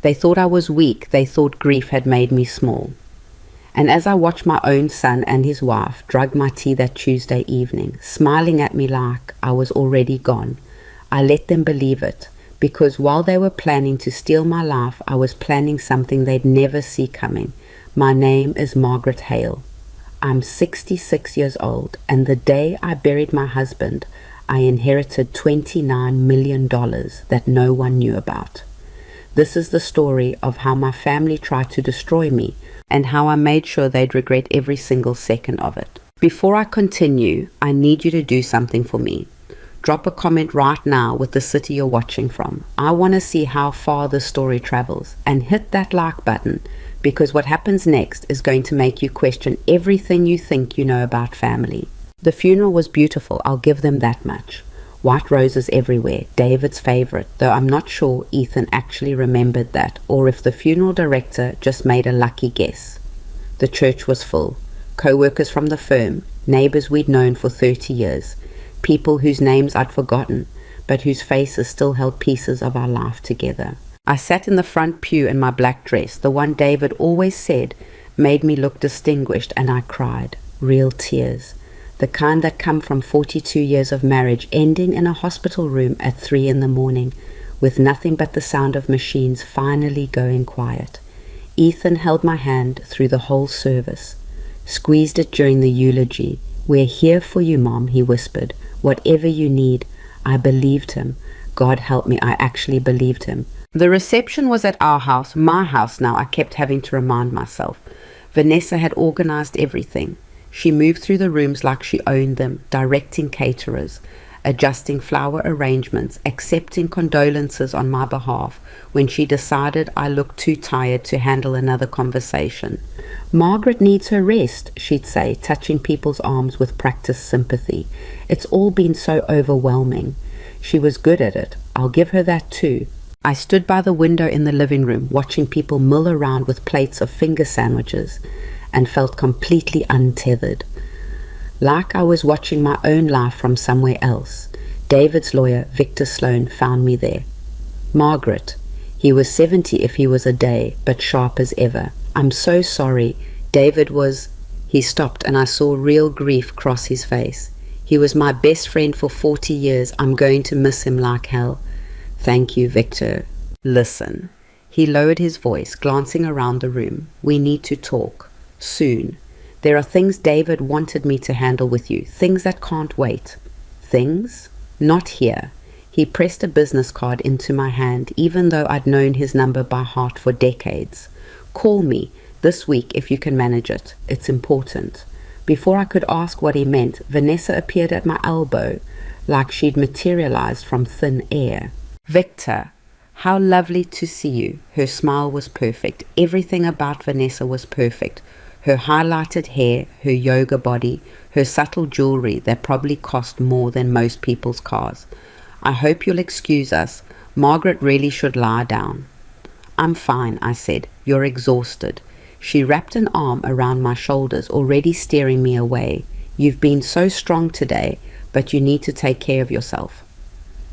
They thought I was weak. They thought grief had made me small. And as I watched my own son and his wife drug my tea that Tuesday evening, smiling at me like I was already gone, I let them believe it, because while they were planning to steal my life, I was planning something they'd never see coming. My name is Margaret Hale. I'm 66 years old, and the day I buried my husband, I inherited $29 million that no one knew about. This is the story of how my family tried to destroy me, and how I made sure they'd regret every single second of it. Before I continue, I need you to do something for me. Drop a comment right now with the city you're watching from. I want to see how far the story travels, and hit that like button, because what happens next is going to make you question everything you think you know about family. The funeral was beautiful, I'll give them that much. White roses everywhere, David's favorite, though I'm not sure Ethan actually remembered that, or if the funeral director just made a lucky guess. The church was full. Co-workers from the firm, neighbors we'd known for 30 years, people whose names I'd forgotten, but whose faces still held pieces of our life together. I sat in the front pew in my black dress, the one David always said made me look distinguished, and I cried. Real tears. The kind that come from 42 years of marriage ending in a hospital room at 3 a.m, with nothing but the sound of machines finally going quiet. Ethan held my hand through the whole service, squeezed it during the eulogy. We're here for you, Mom, he whispered. Whatever you need. I believed him. God help me, I actually believed him. The reception was at our house, my house now, I kept having to remind myself. Vanessa had organized everything. She moved through the rooms like she owned them, directing caterers, adjusting flower arrangements, accepting condolences on my behalf when she decided I looked too tired to handle another conversation. Margaret needs her rest, she'd say, touching people's arms with practiced sympathy. It's all been so overwhelming. She was good at it. I'll give her that too. I stood by the window in the living room, watching people mill around with plates of finger sandwiches, and felt completely untethered. Like I was watching my own life from somewhere else. David's lawyer, Victor Sloan, found me there. Margaret. He was 70 if he was a day, but sharp as ever. I'm so sorry. David was... He stopped, and I saw real grief cross his face. He was my best friend for 40 years. I'm going to miss him like hell. Thank you, Victor. Listen. He lowered his voice, glancing around the room. We need to talk. Soon. There are things David wanted me to handle with you. Things that can't wait. Things? Not here. He pressed a business card into my hand, even though I'd known his number by heart for decades. Call me this week if you can manage it. It's important. Before I could ask what he meant, Vanessa appeared at my elbow, like she'd materialized from thin air. Victor, how lovely to see you. Her smile was perfect. Everything about Vanessa was perfect. Her highlighted hair, her yoga body, her subtle jewelry that probably cost more than most people's cars. I hope you'll excuse us. Margaret really should lie down. I'm fine, I said. You're exhausted. She wrapped an arm around my shoulders, already steering me away. You've been so strong today, but you need to take care of yourself.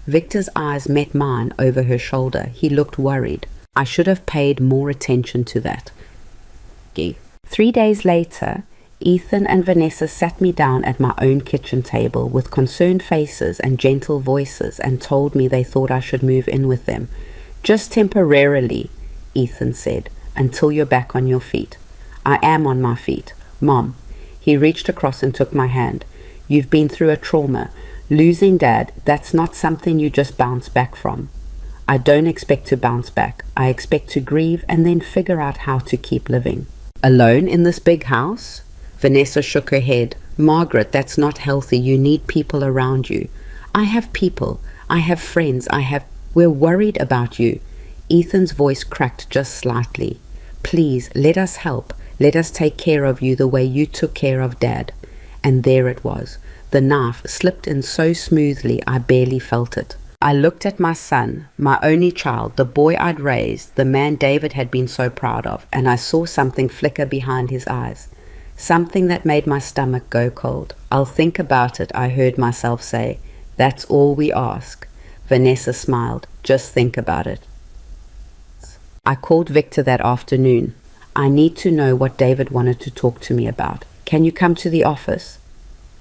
Victor's eyes met mine over her shoulder. He looked worried. I should have paid more attention to that. 3 days later, Ethan and Vanessa sat me down at my own kitchen table with concerned faces and gentle voices and told me they thought I should move in with them. Just temporarily, Ethan said, until you're back on your feet. I am on my feet. Mom. He reached across and took my hand. You've been through a trauma. Losing Dad, that's not something you just bounce back from. I don't expect to bounce back. I expect to grieve and then figure out how to keep living. Alone in this big house? Vanessa shook her head. Margaret, that's not healthy. You need people around you. I have people. I have friends. We're worried about you. Ethan's voice cracked just slightly. Please, let us help. Let us take care of you the way you took care of Dad. And there it was. The knife slipped in so smoothly I barely felt it. I looked at my son, my only child, the boy I'd raised, the man David had been so proud of, and I saw something flicker behind his eyes. Something that made my stomach go cold. I'll think about it, I heard myself say. That's all we ask. Vanessa smiled. Just think about it. I called Victor that afternoon. I need to know what David wanted to talk to me about. Can you come to the office?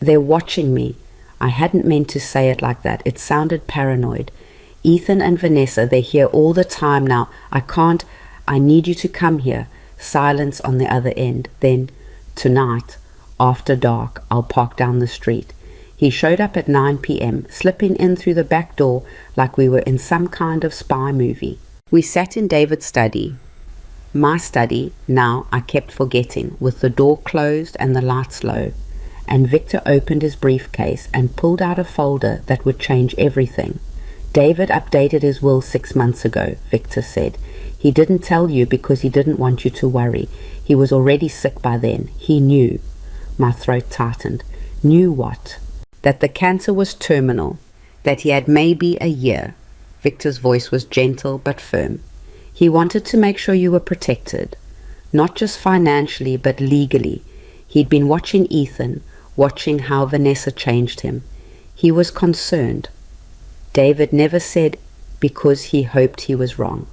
They're watching me. I hadn't meant to say it like that. It sounded paranoid. Ethan and Vanessa, they're here all the time now. I need you to come here. Silence on the other end. Then, tonight, after dark, I'll park down the street. He showed up at 9 p.m., slipping in through the back door like we were in some kind of spy movie. We sat in David's study. My study, now I kept forgetting, with the door closed and the lights low. And Victor opened his briefcase and pulled out a folder that would change everything. David updated his will 6 months ago, Victor said. He didn't tell you because he didn't want you to worry. He was already sick by then. He knew. My throat tightened. Knew what? That the cancer was terminal. That he had maybe a year. Victor's voice was gentle but firm. He wanted to make sure you were protected. Not just financially, but legally. He'd been watching Ethan, watching how Vanessa changed him. He was concerned. David never said because he hoped he was wrong,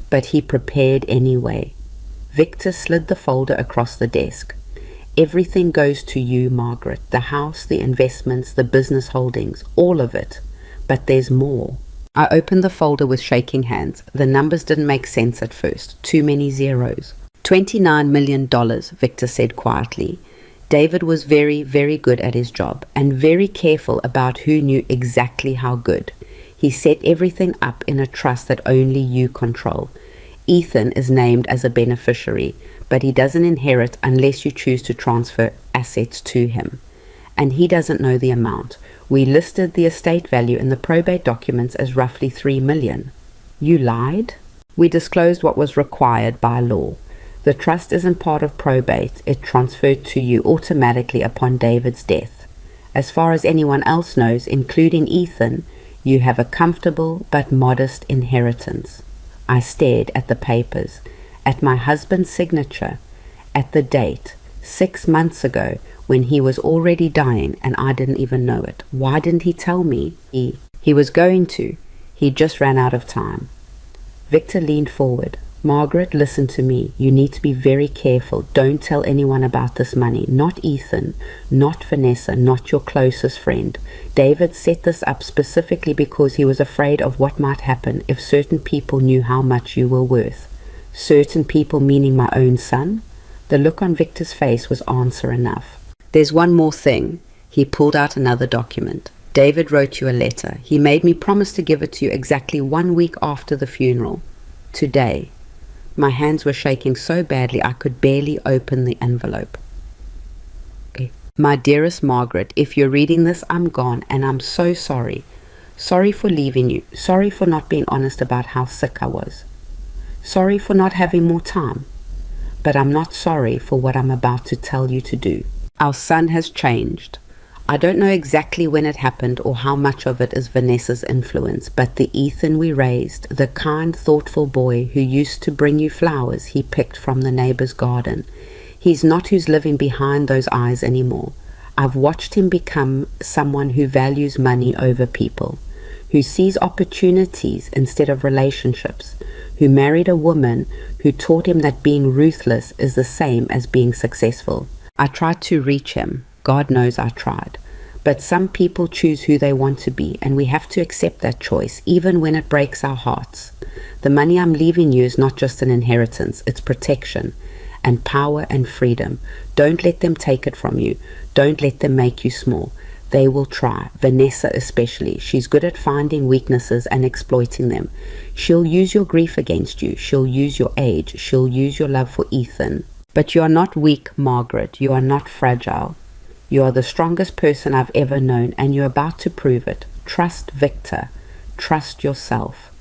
but he prepared anyway. Victor slid the folder across the desk. Everything goes to you, Margaret. The house, the investments, the business holdings, all of it. But there's more. I opened the folder with shaking hands. The numbers didn't make sense at first. Too many zeros. $29 million, Victor said quietly. David was very, very good at his job and very careful about who knew exactly how good. He set everything up in a trust that only you control. Ethan is named as a beneficiary, but he doesn't inherit unless you choose to transfer assets to him. And he doesn't know the amount. We listed the estate value in the probate documents as roughly $3 million. You lied? We disclosed what was required by law. The trust isn't part of probate. It transferred to you automatically upon David's death. As far as anyone else knows, including Ethan, you have a comfortable but modest inheritance. I stared at the papers, at my husband's signature, at the date, 6 months ago, when he was already dying and I didn't even know it. Why didn't he tell me? He was going to. He just ran out of time. Victor leaned forward. Margaret, listen to me. You need to be very careful. Don't tell anyone about this money. Not Ethan, not Vanessa, not your closest friend. David set this up specifically because he was afraid of what might happen if certain people knew how much you were worth. Certain people meaning my own son? The look on Victor's face was answer enough. There's one more thing. He pulled out another document. David wrote you a letter. He made me promise to give it to you exactly 1 week after the funeral. Today. My hands were shaking so badly I could barely open the envelope. Okay. My dearest Margaret, if you're reading this, I'm gone and I'm so sorry. Sorry for leaving you. Sorry for not being honest about how sick I was. Sorry for not having more time. But I'm not sorry for what I'm about to tell you to do. Our son has changed. I don't know exactly when it happened or how much of it is Vanessa's influence, but the Ethan we raised, the kind, thoughtful boy who used to bring you flowers he picked from the neighbor's garden, he's not who's living behind those eyes anymore. I've watched him become someone who values money over people, who sees opportunities instead of relationships, who married a woman who taught him that being ruthless is the same as being successful. I tried to reach him. God knows I tried. But some people choose who they want to be, and we have to accept that choice, even when it breaks our hearts. The money I'm leaving you is not just an inheritance, it's protection and power and freedom. Don't let them take it from you. Don't let them make you small. They will try, Vanessa especially. She's good at finding weaknesses and exploiting them. She'll use your grief against you. She'll use your age. She'll use your love for Ethan. But you are not weak, Margaret. You are not fragile. You are the strongest person I've ever known, and you're about to prove it. Trust Victor. Trust yourself.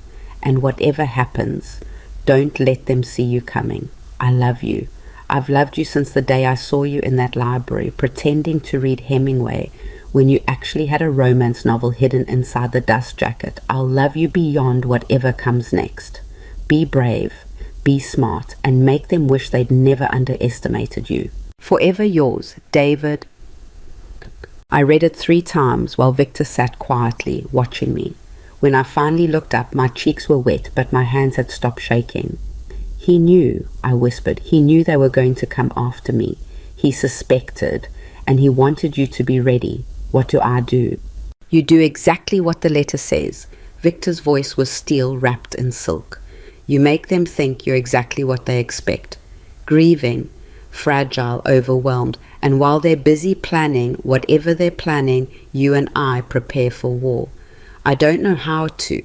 And whatever happens, don't let them see you coming. I love you. I've loved you since the day I saw you in that library, pretending to read Hemingway when you actually had a romance novel hidden inside the dust jacket. I'll love you beyond whatever comes next. Be brave, be smart, and make them wish they'd never underestimated you. Forever yours, David. I read it 3 times while Victor sat quietly, watching me. When I finally looked up, my cheeks were wet, but my hands had stopped shaking. He knew, I whispered. He knew they were going to come after me. He suspected, and he wanted you to be ready. What do I do? You do exactly what the letter says. Victor's voice was steel wrapped in silk. You make them think you're exactly what they expect. Grieving, fragile, overwhelmed, and while they're busy planning whatever they're planning, you and I prepare for war. I don't know how to.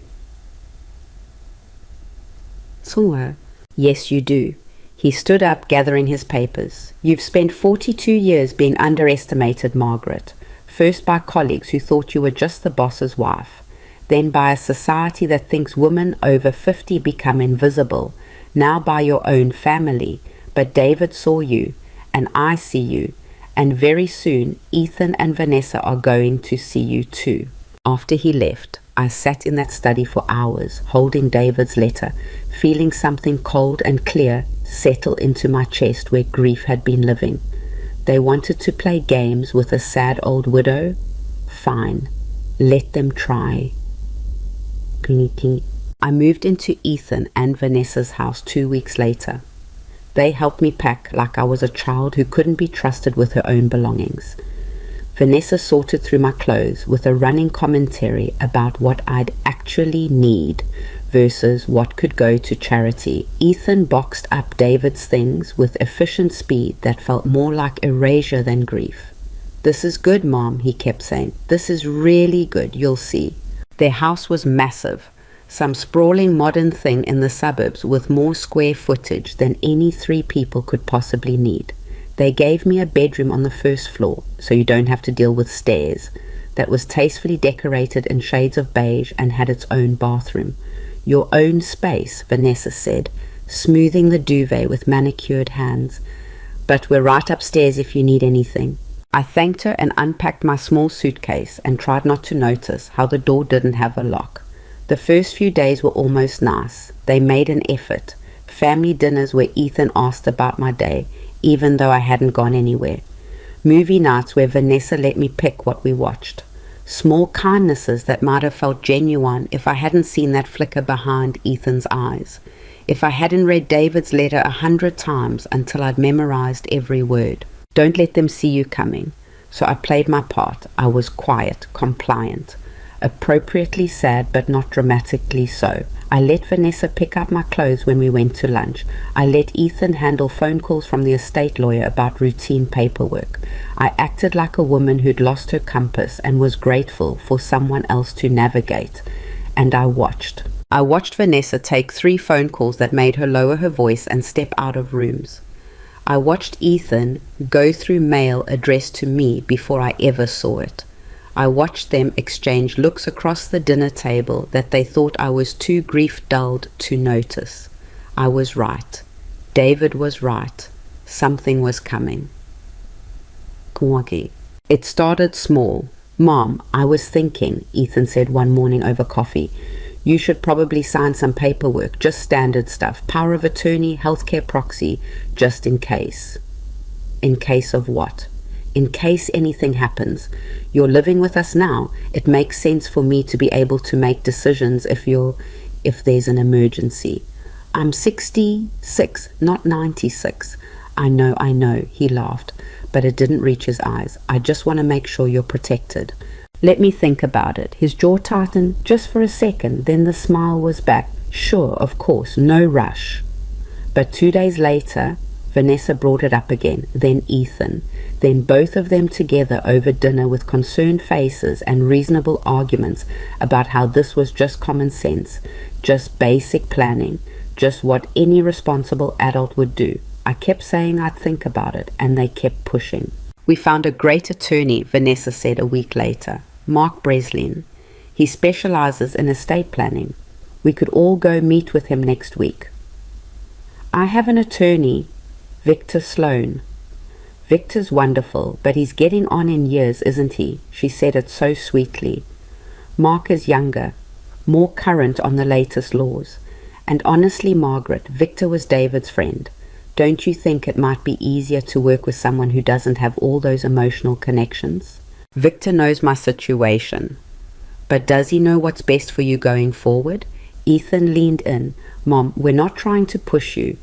So, yes, you do. He stood up, gathering his papers. You've spent 42 years being underestimated, Margaret. First by colleagues who thought you were just the boss's wife. Then by a society that thinks women over 50 become invisible. Now by your own family. But David saw you, and I see you. And very soon, Ethan and Vanessa are going to see you too. After he left, I sat in that study for hours, holding David's letter, feeling something cold and clear settle into my chest where grief had been living. They wanted to play games with a sad old widow? Fine. Let them try. I moved into Ethan and Vanessa's house 2 weeks later. They helped me pack like I was a child who couldn't be trusted with her own belongings. Vanessa sorted through my clothes with a running commentary about what I'd actually need versus what could go to charity. Ethan boxed up David's things with efficient speed that felt more like erasure than grief. This is good, Mom, he kept saying. This is really good, you'll see. Their house was massive, some sprawling modern thing in the suburbs with more square footage than any 3 people could possibly need. They gave me a bedroom on the first floor, so you don't have to deal with stairs, that was tastefully decorated in shades of beige and had its own bathroom. Your own space, Vanessa said, smoothing the duvet with manicured hands. But we're right upstairs if you need anything. I thanked her and unpacked my small suitcase and tried not to notice how the door didn't have a lock. The first few days were almost nice. They made an effort. Family dinners where Ethan asked about my day, even though I hadn't gone anywhere. Movie nights where Vanessa let me pick what we watched. Small kindnesses that might have felt genuine if I hadn't seen that flicker behind Ethan's eyes. If I hadn't read David's letter 100 times until I'd memorized every word. Don't let them see you coming. So I played my part. I was quiet, compliant. Appropriately sad, but not dramatically so. I let Vanessa pick up my clothes when we went to lunch. I let Ethan handle phone calls from the estate lawyer about routine paperwork. I acted like a woman who'd lost her compass and was grateful for someone else to navigate. And I watched. I watched Vanessa take 3 phone calls that made her lower her voice and step out of rooms. I watched Ethan go through mail addressed to me before I ever saw it. I watched them exchange looks across the dinner table that they thought I was too grief-dulled to notice. I was right. David was right. Something was coming. It started small. Mom, I was thinking, Ethan said one morning over coffee. You should probably sign some paperwork, just standard stuff. Power of attorney, healthcare proxy, just in case. In case of what? In case anything happens. You're living with us now. It makes sense for me to be able to make decisions if there's an emergency. I'm 66, not 96. I know, he laughed, but it didn't reach his eyes. I just want to make sure you're protected. Let me think about it. His jaw tightened just for a second, then the smile was back. Sure, of course, no rush. But 2 days later, Vanessa brought it up again, then Ethan, then both of them together over dinner with concerned faces and reasonable arguments about how this was just common sense, just basic planning, just what any responsible adult would do. I kept saying I'd think about it, and they kept pushing. We found a great attorney, Vanessa said a week later, Mark Breslin. He specializes in estate planning. We could all go meet with him next week. I have an attorney, Victor Sloan. Victor's wonderful, but he's getting on in years, isn't he? She said it so sweetly. Mark is younger, more current on the latest laws. And honestly, Margaret, Victor was David's friend. Don't you think it might be easier to work with someone who doesn't have all those emotional connections? Victor knows my situation. But does he know what's best for you going forward? Ethan leaned in. Mom, we're not trying to push you.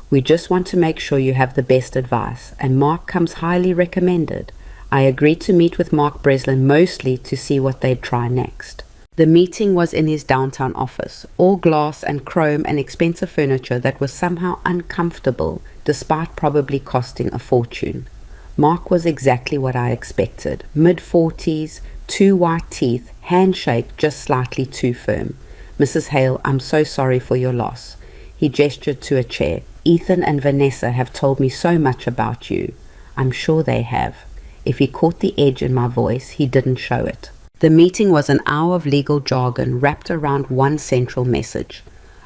We just want to make sure you have the best advice, and Mark comes highly recommended. I agreed to meet with Mark Breslin mostly to see what they'd try next. The meeting was in his downtown office, all glass and chrome and expensive furniture that was somehow uncomfortable, despite probably costing a fortune. Mark was exactly what I expected. Mid-40s, 2 white teeth, handshake just slightly too firm. "Mrs. Hale, I'm so sorry for your loss." He gestured to a chair. "Ethan and Vanessa have told me so much about you." "I'm sure they have." If he caught the edge in my voice, he didn't show it. The meeting was an hour of legal jargon wrapped around one central message.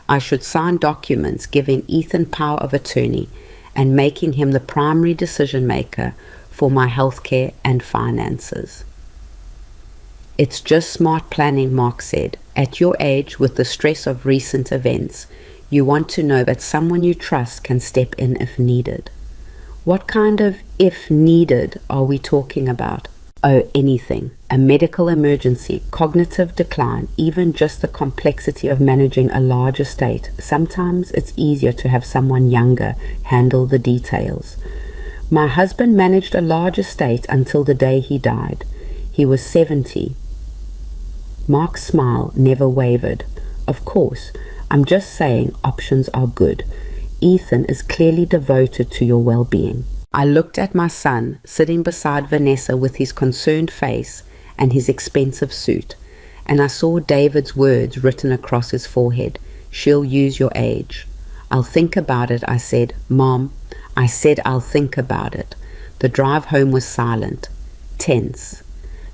I should sign documents giving Ethan power of attorney and making him the primary decision maker for my healthcare and finances. "It's just smart planning," Mark said. "At your age, with the stress of recent events, you want to know that someone you trust can step in if needed." What kind of "if needed" are we talking about? Oh, anything. A medical emergency, cognitive decline, even just the complexity of managing a large estate. Sometimes it's easier to have someone younger handle the details. My husband managed a large estate until the day he died. He was 70. Mark's smile never wavered. "Of course, I'm just saying options are good. Ethan is clearly devoted to your well-being." I looked at my son, sitting beside Vanessa with his concerned face and his expensive suit, and I saw David's words written across his forehead. "She'll use your age." "I'll think about it," I said. "Mom," I said, "I'll think about it." The drive home was silent, tense.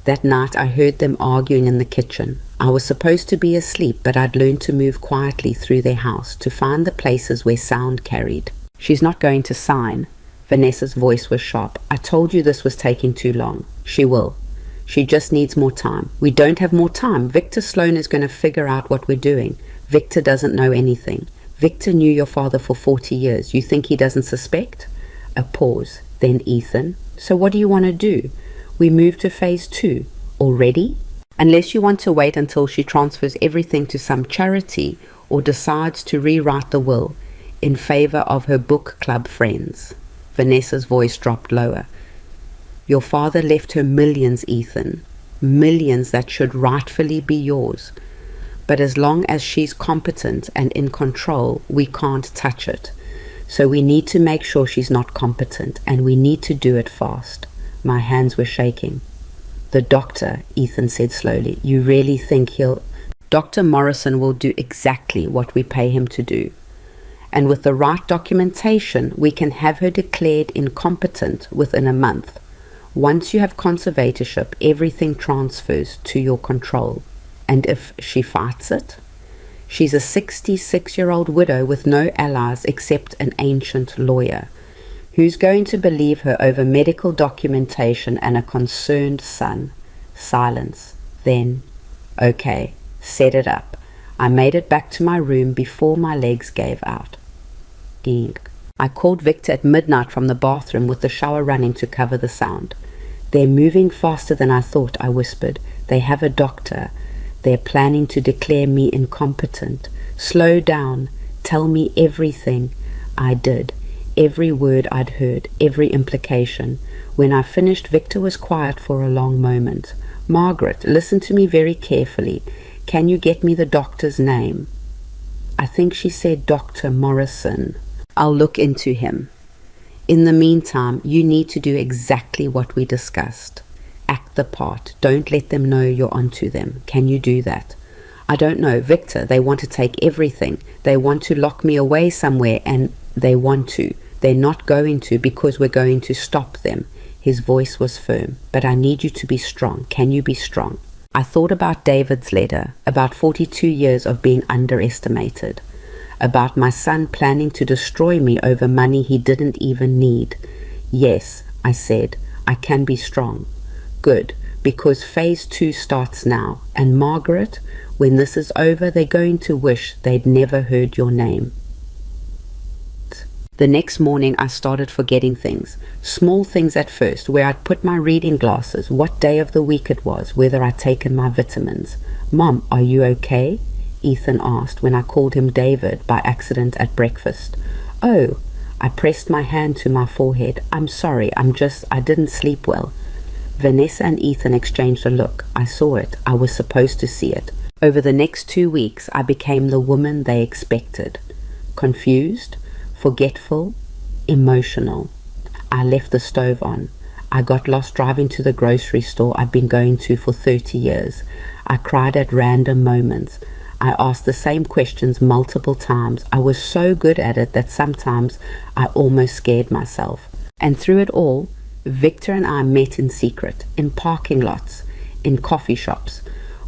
That night I heard them arguing in the kitchen. I was supposed to be asleep, but I'd learned to move quietly through their house to find the places where sound carried. "She's not going to sign." Vanessa's voice was sharp. "I told you this was taking too long." "She will. She just needs more time." "We don't have more time. Victor Sloan is going to figure out what we're doing." "Victor doesn't know anything." "Victor knew your father for 40 years. You think he doesn't suspect?" A pause. Then Ethan. "So what do you want to do? We move to phase 2. Already? Unless you want to wait until she transfers everything to some charity or decides to rewrite the will in favor of her book club friends." Vanessa's voice dropped lower. "Your father left her millions, Ethan. Millions that should rightfully be yours. But as long as she's competent and in control, we can't touch it. So we need to make sure she's not competent, and we need to do it fast." My hands were shaking. "The doctor," Ethan said slowly, "you really think he'll—" "Dr. Morrison will do exactly what we pay him to do. And with the right documentation, we can have her declared incompetent within a month. Once you have conservatorship, everything transfers to your control. And if she fights it? She's a 66-year-old widow with no allies except an ancient lawyer. Who's going to believe her over medical documentation and a concerned son?" Silence. Then, "Okay, set it up." I made it back to my room before my legs gave out. I called Victor at midnight from the bathroom with the shower running to cover the sound. "They're moving faster than I thought," I whispered. "They have a doctor. They're planning to declare me incompetent. Slow down. Tell me everything." I did. Every word I'd heard, every implication. When I finished, Victor was quiet for a long moment. "Margaret, listen to me very carefully. Can you get me the doctor's name?" "I think she said Dr. Morrison." "I'll look into him. In the meantime, you need to do exactly what we discussed. Act the part. Don't let them know you're onto them. Can you do that?" "I don't know, Victor. They want to take everything. They want to lock me away somewhere, and they want to. They're not going to, because we're going to stop them." His voice was firm. "But I need you to be strong. Can you be strong?" I thought about David's letter, about 42 years of being underestimated, about my son planning to destroy me over money he didn't even need. "Yes," I said, "I can be strong." "Good, because phase 2 starts now. And Margaret, when this is over, they're going to wish they'd never heard your name." The next morning I started forgetting things, small things at first, where I'd put my reading glasses, what day of the week it was, whether I'd taken my vitamins. "Mom, are you okay?" Ethan asked when I called him David by accident at breakfast. "Oh, I pressed my hand to my forehead. I'm sorry, I didn't sleep well. Vanessa and Ethan exchanged a look. I saw it. I was supposed to see it. Over the next 2 weeks, I became the woman they expected. Confused, forgetful, emotional. I left the stove on. I got lost driving to the grocery store I've been going to for 30 years. I cried at random moments. I asked the same questions multiple times. I was so good at it that sometimes I almost scared myself. And through it all, Victor and I met in secret, in parking lots, in coffee shops,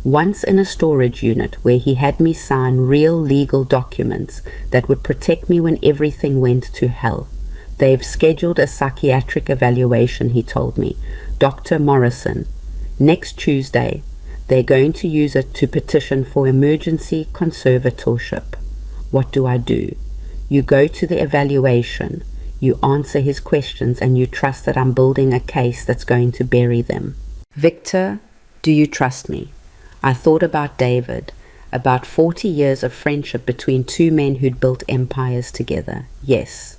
once in a storage unit where he had me sign real legal documents that would protect me when everything went to hell. They've scheduled a psychiatric evaluation, he told me. Dr. Morrison. Next Tuesday, they're going to use it to petition for emergency conservatorship. What do I do? You go to the evaluation, you answer his questions, and you trust that I'm building a case that's going to bury them. Victor, do you trust me? I thought about David, about 40 years of friendship between two men who'd built empires together. Yes.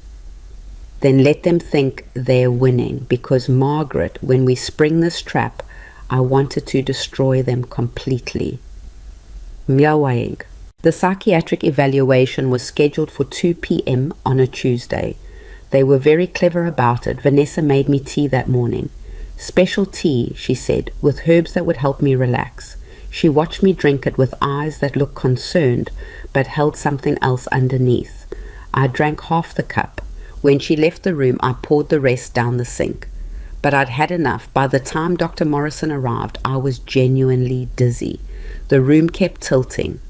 Then let them think they're winning, because Margaret, when we spring this trap, I wanted to destroy them completely. Miawaig. The psychiatric evaluation was scheduled for 2 p.m. on a Tuesday. They were very clever about it. Vanessa made me tea that morning. Special tea, she said, with herbs that would help me relax. She watched me drink it with eyes that looked concerned, but held something else underneath. I drank half the cup. When she left the room, I poured the rest down the sink. But I'd had enough. By the time Dr. Morrison arrived, I was genuinely dizzy. The room kept tilting.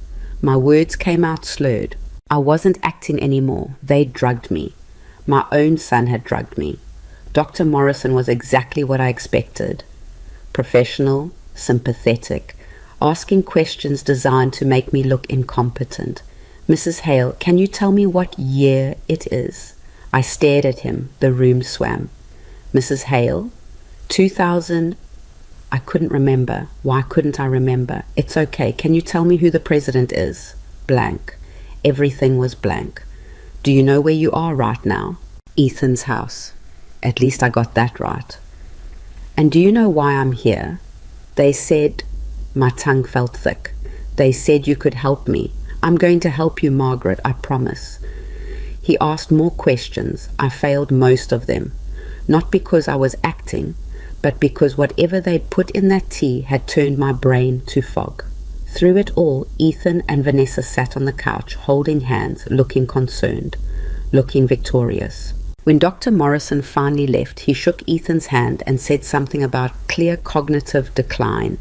My words came out slurred. I wasn't acting anymore. They drugged me. My own son had drugged me. Dr. Morrison was exactly what I expected. Professional, sympathetic, asking questions designed to make me look incompetent. Mrs. Hale, can you tell me what year it is? I stared at him. The room swam. Mrs. Hale, 2000... I couldn't remember. Why couldn't I remember? It's okay. Can you tell me who the president is? Blank. Everything was blank. Do you know where you are right now? Ethan's house. At least I got that right. And do you know why I'm here? They said... My tongue felt thick. They said you could help me. I'm going to help you, Margaret, I promise. He asked more questions. I failed most of them. Not because I was acting, but because whatever they'd put in that tea had turned my brain to fog. Through it all, Ethan and Vanessa sat on the couch, holding hands, looking concerned, looking victorious. When Dr. Morrison finally left, he shook Ethan's hand and said something about clear cognitive decline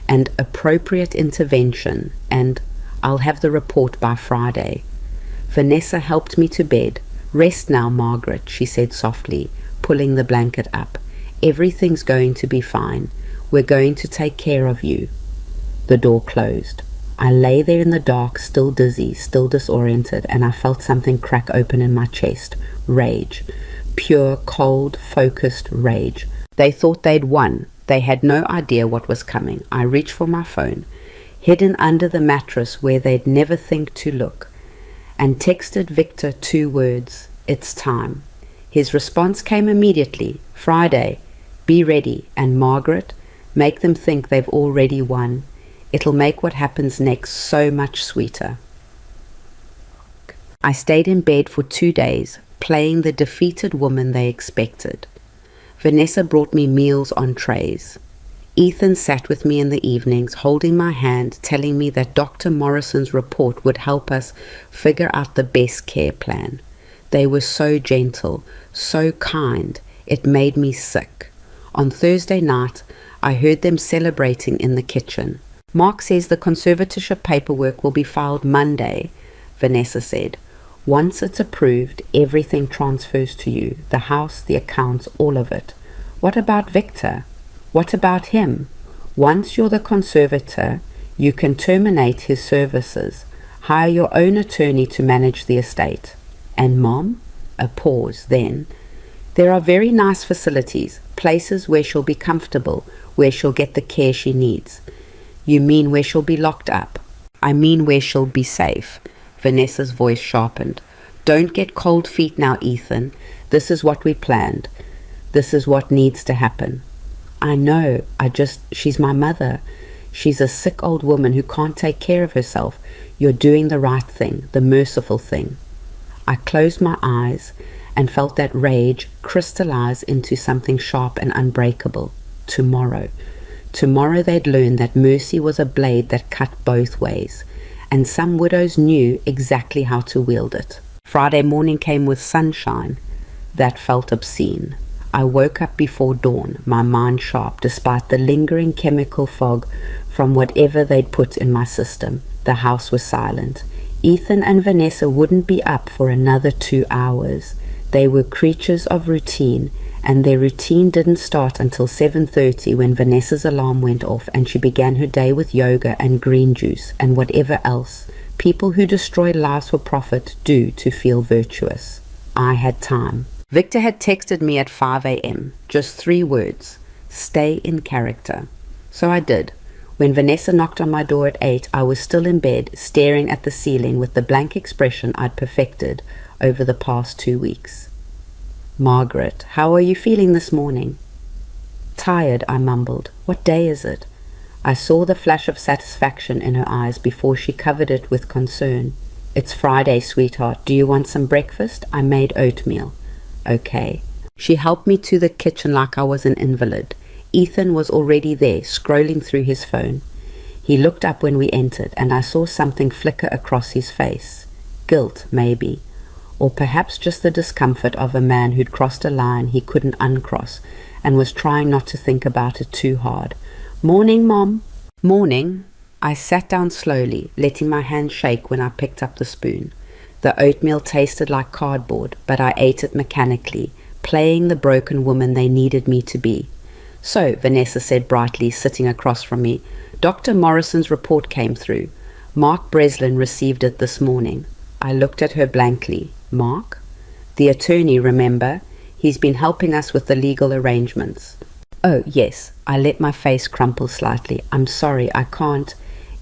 and appropriate intervention, and I'll have the report by Friday. Vanessa helped me to bed. Rest now, Margaret, she said softly, pulling the blanket up. Everything's going to be fine. We're going to take care of you. The door closed. I lay there in the dark, still dizzy, still disoriented, and I felt something crack open in my chest. Rage. Pure, cold, focused rage. They thought they'd won. They had no idea what was coming. I reached for my phone, hidden under the mattress where they'd never think to look, and texted Victor 2 words, "It's time." His response came immediately. Friday. Be ready. And Margaret, make them think they've already won. It'll make what happens next so much sweeter. I stayed in bed for 2 days, playing the defeated woman they expected. Vanessa brought me meals on trays. Ethan sat with me in the evenings, holding my hand, telling me that Dr. Morrison's report would help us figure out the best care plan. They were so gentle, so kind, it made me sick. On Thursday night, I heard them celebrating in the kitchen. Mark says the conservatorship paperwork will be filed Monday, Vanessa said. Once it's approved, everything transfers to you, the house, the accounts, all of it. What about Victor? What about him? Once you're the conservator, you can terminate his services, hire your own attorney to manage the estate. And Mom? A pause, then. There are very nice facilities, places where she'll be comfortable, where she'll get the care she needs. You mean where she'll be locked up? I mean where she'll be safe. Vanessa's voice sharpened. Don't get cold feet now, Ethan. This is what we planned. This is what needs to happen. I know, she's my mother. She's a sick old woman who can't take care of herself. You're doing the right thing, the merciful thing. I closed my eyes and felt that rage crystallize into something sharp and unbreakable. Tomorrow. Tomorrow they'd learn that mercy was a blade that cut both ways, and some widows knew exactly how to wield it. Friday morning came with sunshine. That felt obscene. I woke up before dawn, my mind sharp, despite the lingering chemical fog from whatever they'd put in my system. The house was silent. Ethan and Vanessa wouldn't be up for another 2 hours. They were creatures of routine, and their routine didn't start until 7:30 when Vanessa's alarm went off and she began her day with yoga and green juice and whatever else people who destroy lives for profit do to feel virtuous. I had time. Victor had texted me at 5 a.m. Just 3 words. Stay in character. So I did. When Vanessa knocked on my door at 8, I was still in bed, staring at the ceiling with the blank expression I'd perfected over the past 2 weeks. Margaret, how are you feeling this morning? Tired, I mumbled. What day is it? I saw the flash of satisfaction in her eyes before she covered it with concern. It's Friday, sweetheart. Do you want some breakfast? I made oatmeal. Okay. She helped me to the kitchen like I was an invalid. Ethan was already there, scrolling through his phone. He looked up when we entered, and I saw something flicker across his face. Guilt, maybe. Or perhaps just the discomfort of a man who'd crossed a line he couldn't uncross and was trying not to think about it too hard. Morning, Mom. Morning. I sat down slowly, letting my hand shake when I picked up the spoon. The oatmeal tasted like cardboard, but I ate it mechanically, playing the broken woman they needed me to be. So, Vanessa said brightly, sitting across from me, Dr. Morrison's report came through. Mark Breslin received it this morning. I looked at her blankly. Mark? The attorney, remember? He's been helping us with the legal arrangements. Oh, yes. I let my face crumple slightly. I'm sorry, I can't.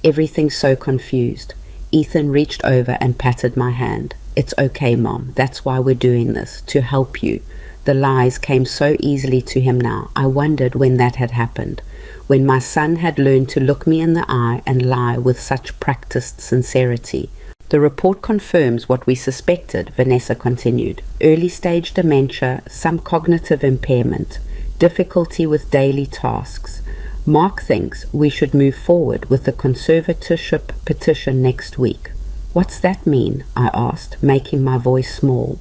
Everything's so confused. Ethan reached over and patted my hand. It's okay, Mom. That's why we're doing this, to help you. The lies came so easily to him now. I wondered when that had happened, when my son had learned to look me in the eye and lie with such practiced sincerity. The report confirms what we suspected, Vanessa continued. Early-stage dementia, some cognitive impairment, difficulty with daily tasks. Mark thinks we should move forward with the conservatorship petition next week. What's that mean? I asked, making my voice small.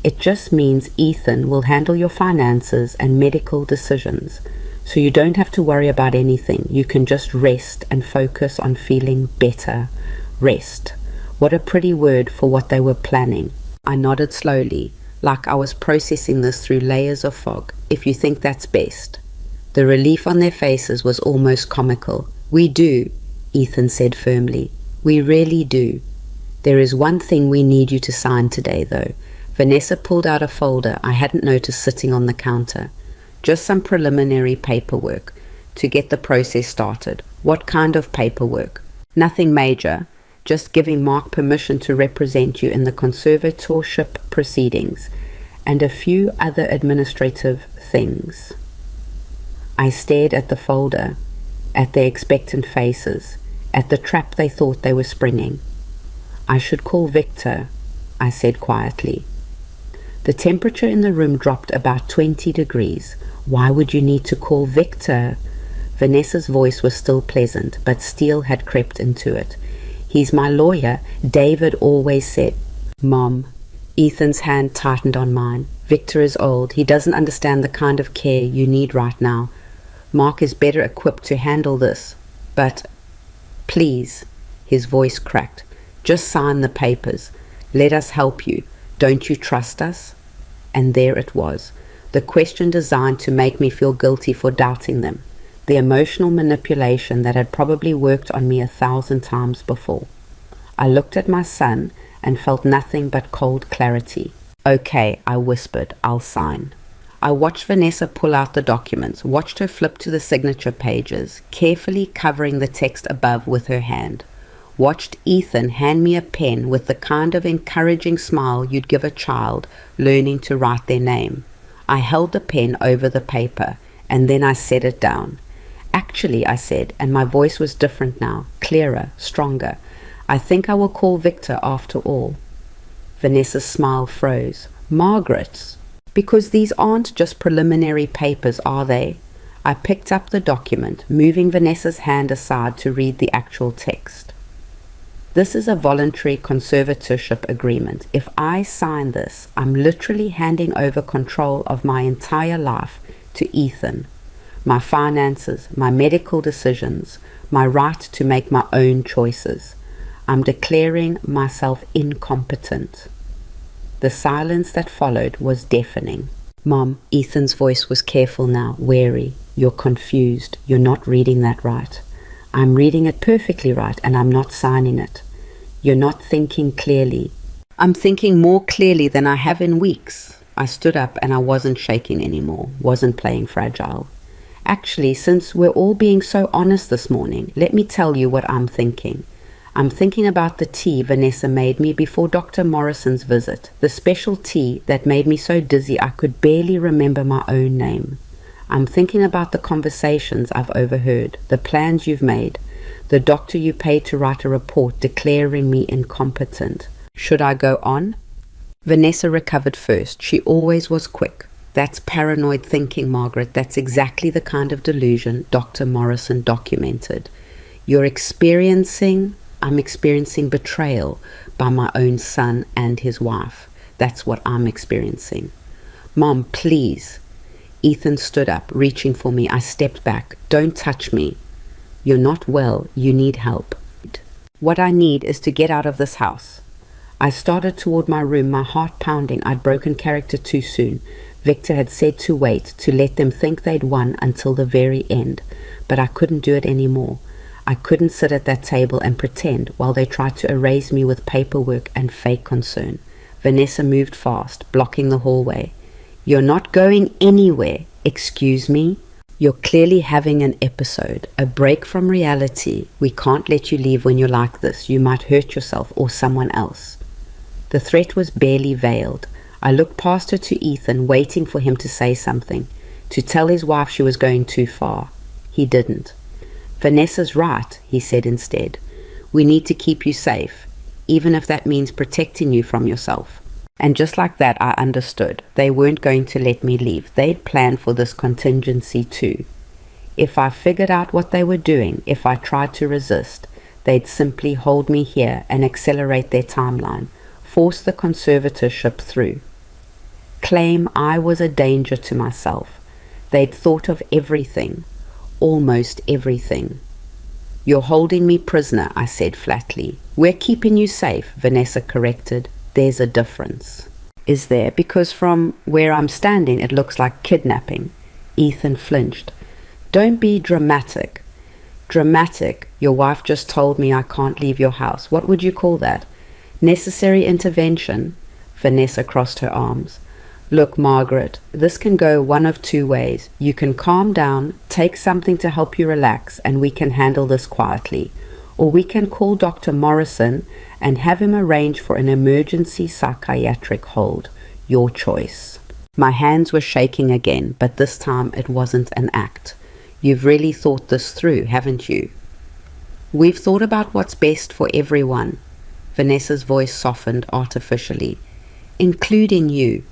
It just means Ethan will handle your finances and medical decisions, so you don't have to worry about anything. You can just rest and focus on feeling better. Rest. What a pretty word for what they were planning. I nodded slowly, like I was processing this through layers of fog. If you think that's best. The relief on their faces was almost comical. We do, Ethan said firmly. We really do. There is one thing we need you to sign today, though. Vanessa pulled out a folder I hadn't noticed sitting on the counter. Just some preliminary paperwork to get the process started. What kind of paperwork? Nothing major, just giving Mark permission to represent you in the conservatorship proceedings and a few other administrative things. I stared at the folder, at their expectant faces, at the trap they thought they were springing. I should call Victor, I said quietly. The temperature in the room dropped about 20 degrees. Why would you need to call Victor? Vanessa's voice was still pleasant, but steel had crept into it. He's my lawyer, David always said. Mom. Ethan's hand tightened on mine. Victor is old. He doesn't understand the kind of care you need right now. Mark is better equipped to handle this. But, please, his voice cracked. Just sign the papers. Let us help you. Don't you trust us? And there it was, the question designed to make me feel guilty for doubting them, the emotional manipulation that had probably worked on me 1,000 times before. I looked at my son and felt nothing but cold clarity. Okay, I whispered, I'll sign. I watched Vanessa pull out the documents, watched her flip to the signature pages, carefully covering the text above with her hand. watched Ethan hand me a pen with the kind of encouraging smile you'd give a child learning to write their name. I held the pen over the paper, and then I set it down. Actually, I said, and my voice was different now, clearer, stronger. I think I will call Victor after all. Vanessa's smile froze. Margaret's? Because these aren't just preliminary papers, are they? I picked up the document, moving Vanessa's hand aside to read the actual text. This is a voluntary conservatorship agreement. If I sign this, I'm literally handing over control of my entire life to Ethan. My finances, my medical decisions, my right to make my own choices. I'm declaring myself incompetent. The silence that followed was deafening. Mom, Ethan's voice was careful now, wary. You're confused. You're not reading that right. I'm reading it perfectly right, and I'm not signing it. You're not thinking clearly. I'm thinking more clearly than I have in weeks. I stood up and I wasn't shaking anymore, wasn't playing fragile. Actually, since we're all being so honest this morning, let me tell you what I'm thinking. I'm thinking about the tea Vanessa made me before Dr. Morrison's visit, the special tea that made me so dizzy I could barely remember my own name. I'm thinking about the conversations I've overheard, the plans you've made, the doctor you paid to write a report declaring me incompetent. Should I go on? Vanessa recovered first. She always was quick. That's paranoid thinking, Margaret. That's exactly the kind of delusion Dr. Morrison documented. I'm experiencing betrayal by my own son and his wife. That's what I'm experiencing. Mom, please. Ethan stood up, reaching for me. I stepped back. Don't touch me. You're not well. You need help. What I need is to get out of this house. I started toward my room, my heart pounding. I'd broken character too soon. Victor had said to wait, to let them think they'd won until the very end. But I couldn't do it anymore. I couldn't sit at that table and pretend while they tried to erase me with paperwork and fake concern. Vanessa moved fast, blocking the hallway. You're not going anywhere. Excuse me? You're clearly having an episode, a break from reality. We can't let you leave when you're like this. You might hurt yourself or someone else. The threat was barely veiled. I looked past her to Ethan, waiting for him to say something, to tell his wife she was going too far. He didn't. Vanessa's right, he said instead. We need to keep you safe, even if that means protecting you from yourself. And just like that, I understood. They weren't going to let me leave. They'd planned for this contingency too. If I figured out what they were doing, if I tried to resist, they'd simply hold me here and accelerate their timeline, force the conservatorship through. Claim I was a danger to myself. They'd thought of everything. Almost everything. You're holding me prisoner, I said flatly. We're keeping you safe, Vanessa corrected. There's a difference. Is there? Because from where I'm standing, it looks like kidnapping. Ethan flinched. Don't be dramatic. Dramatic? Your wife just told me I can't leave your house. What would you call that? Necessary intervention? Vanessa crossed her arms. Look, Margaret, this can go one of two ways. You can calm down, take something to help you relax, and we can handle this quietly. Or we can call Dr. Morrison and have him arrange for an emergency psychiatric hold. Your choice. My hands were shaking again, but this time it wasn't an act. You've really thought this through, haven't you? We've thought about what's best for everyone. Vanessa's voice softened artificially. Including you.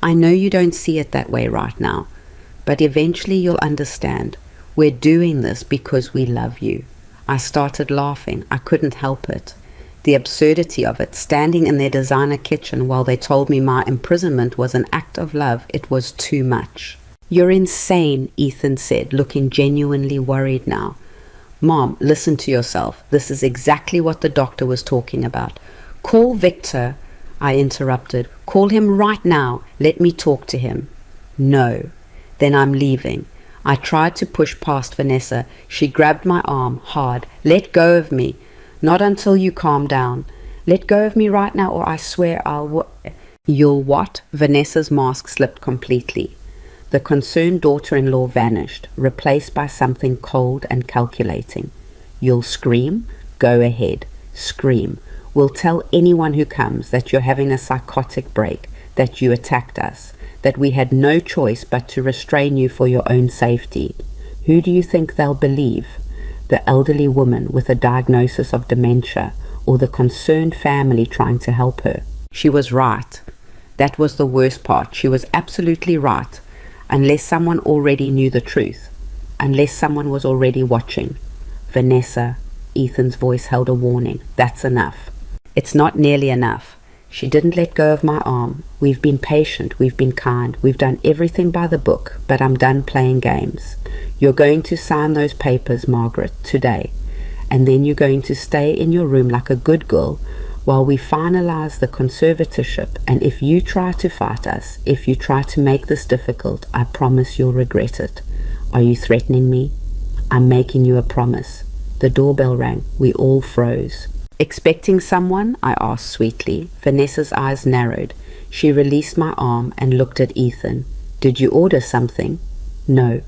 I know you don't see it that way right now, but eventually you'll understand. We're doing this because we love you. I started laughing. I couldn't help it. The absurdity of it, standing in their designer kitchen while they told me my imprisonment was an act of love, it was too much. You're insane, Ethan said, looking genuinely worried now. Mom, listen to yourself. This is exactly what the doctor was talking about. Call Victor, I interrupted. Call him right now. Let me talk to him. No. Then I'm leaving. I tried to push past Vanessa. She grabbed my arm hard. Let go of me. Not until you calm down. Let go of me right now or I swear I'll... You'll what? Vanessa's mask slipped completely. The concerned daughter-in-law vanished, replaced by something cold and calculating. You'll scream? Go ahead. Scream. We'll tell anyone who comes that you're having a psychotic break, that you attacked us, that we had no choice but to restrain you for your own safety. Who do you think they'll believe? The elderly woman with a diagnosis of dementia, or the concerned family trying to help her? She was right. That was the worst part. She was absolutely right, unless someone already knew the truth, unless someone was already watching. Vanessa, Ethan's voice held a warning. That's enough. It's not nearly enough. She didn't let go of my arm. We've been patient, we've been kind, we've done everything by the book, but I'm done playing games. You're going to sign those papers, Margaret, today, and then you're going to stay in your room like a good girl while we finalize the conservatorship, and if you try to fight us, if you try to make this difficult, I promise you'll regret it. Are you threatening me? I'm making you a promise. The doorbell rang. We all froze. Expecting someone? I asked sweetly. Vanessa's eyes narrowed. She released my arm and looked at Ethan. Did you order something? No.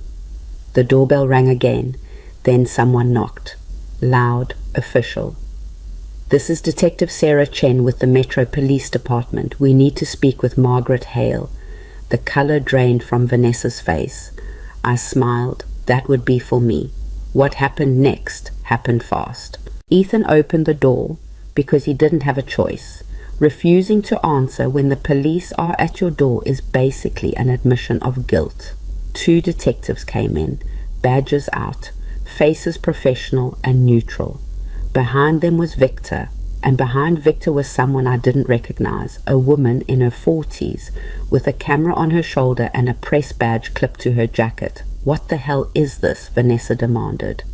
The doorbell rang again. Then someone knocked. Loud, official. This is Detective Sarah Chen with the Metro Police Department. We need to speak with Margaret Hale. The color drained from Vanessa's face. I smiled. That would be for me. What happened next happened fast. Ethan opened the door because he didn't have a choice. Refusing to answer when the police are at your door is basically an admission of guilt. 2 detectives came in, badges out, faces professional and neutral. Behind them was Victor, and behind Victor was someone I didn't recognize, a woman in her 40s with a camera on her shoulder and a press badge clipped to her jacket. What the hell is this? Vanessa demanded.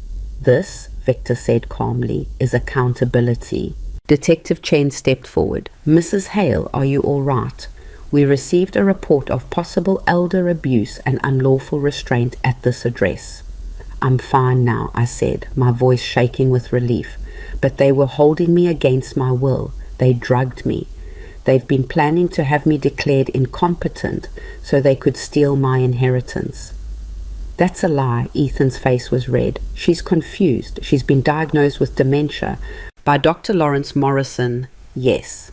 This, Victor said calmly, is accountability. Detective Chen stepped forward. Mrs. Hale, are you all right? We received a report of possible elder abuse and unlawful restraint at this address. I'm fine now, I said, my voice shaking with relief. But they were holding me against my will. They drugged me. They've been planning to have me declared incompetent so they could steal my inheritance. That's a lie. Ethan's face was red. She's confused. She's been diagnosed with dementia by Dr. Lawrence Morrison. Yes.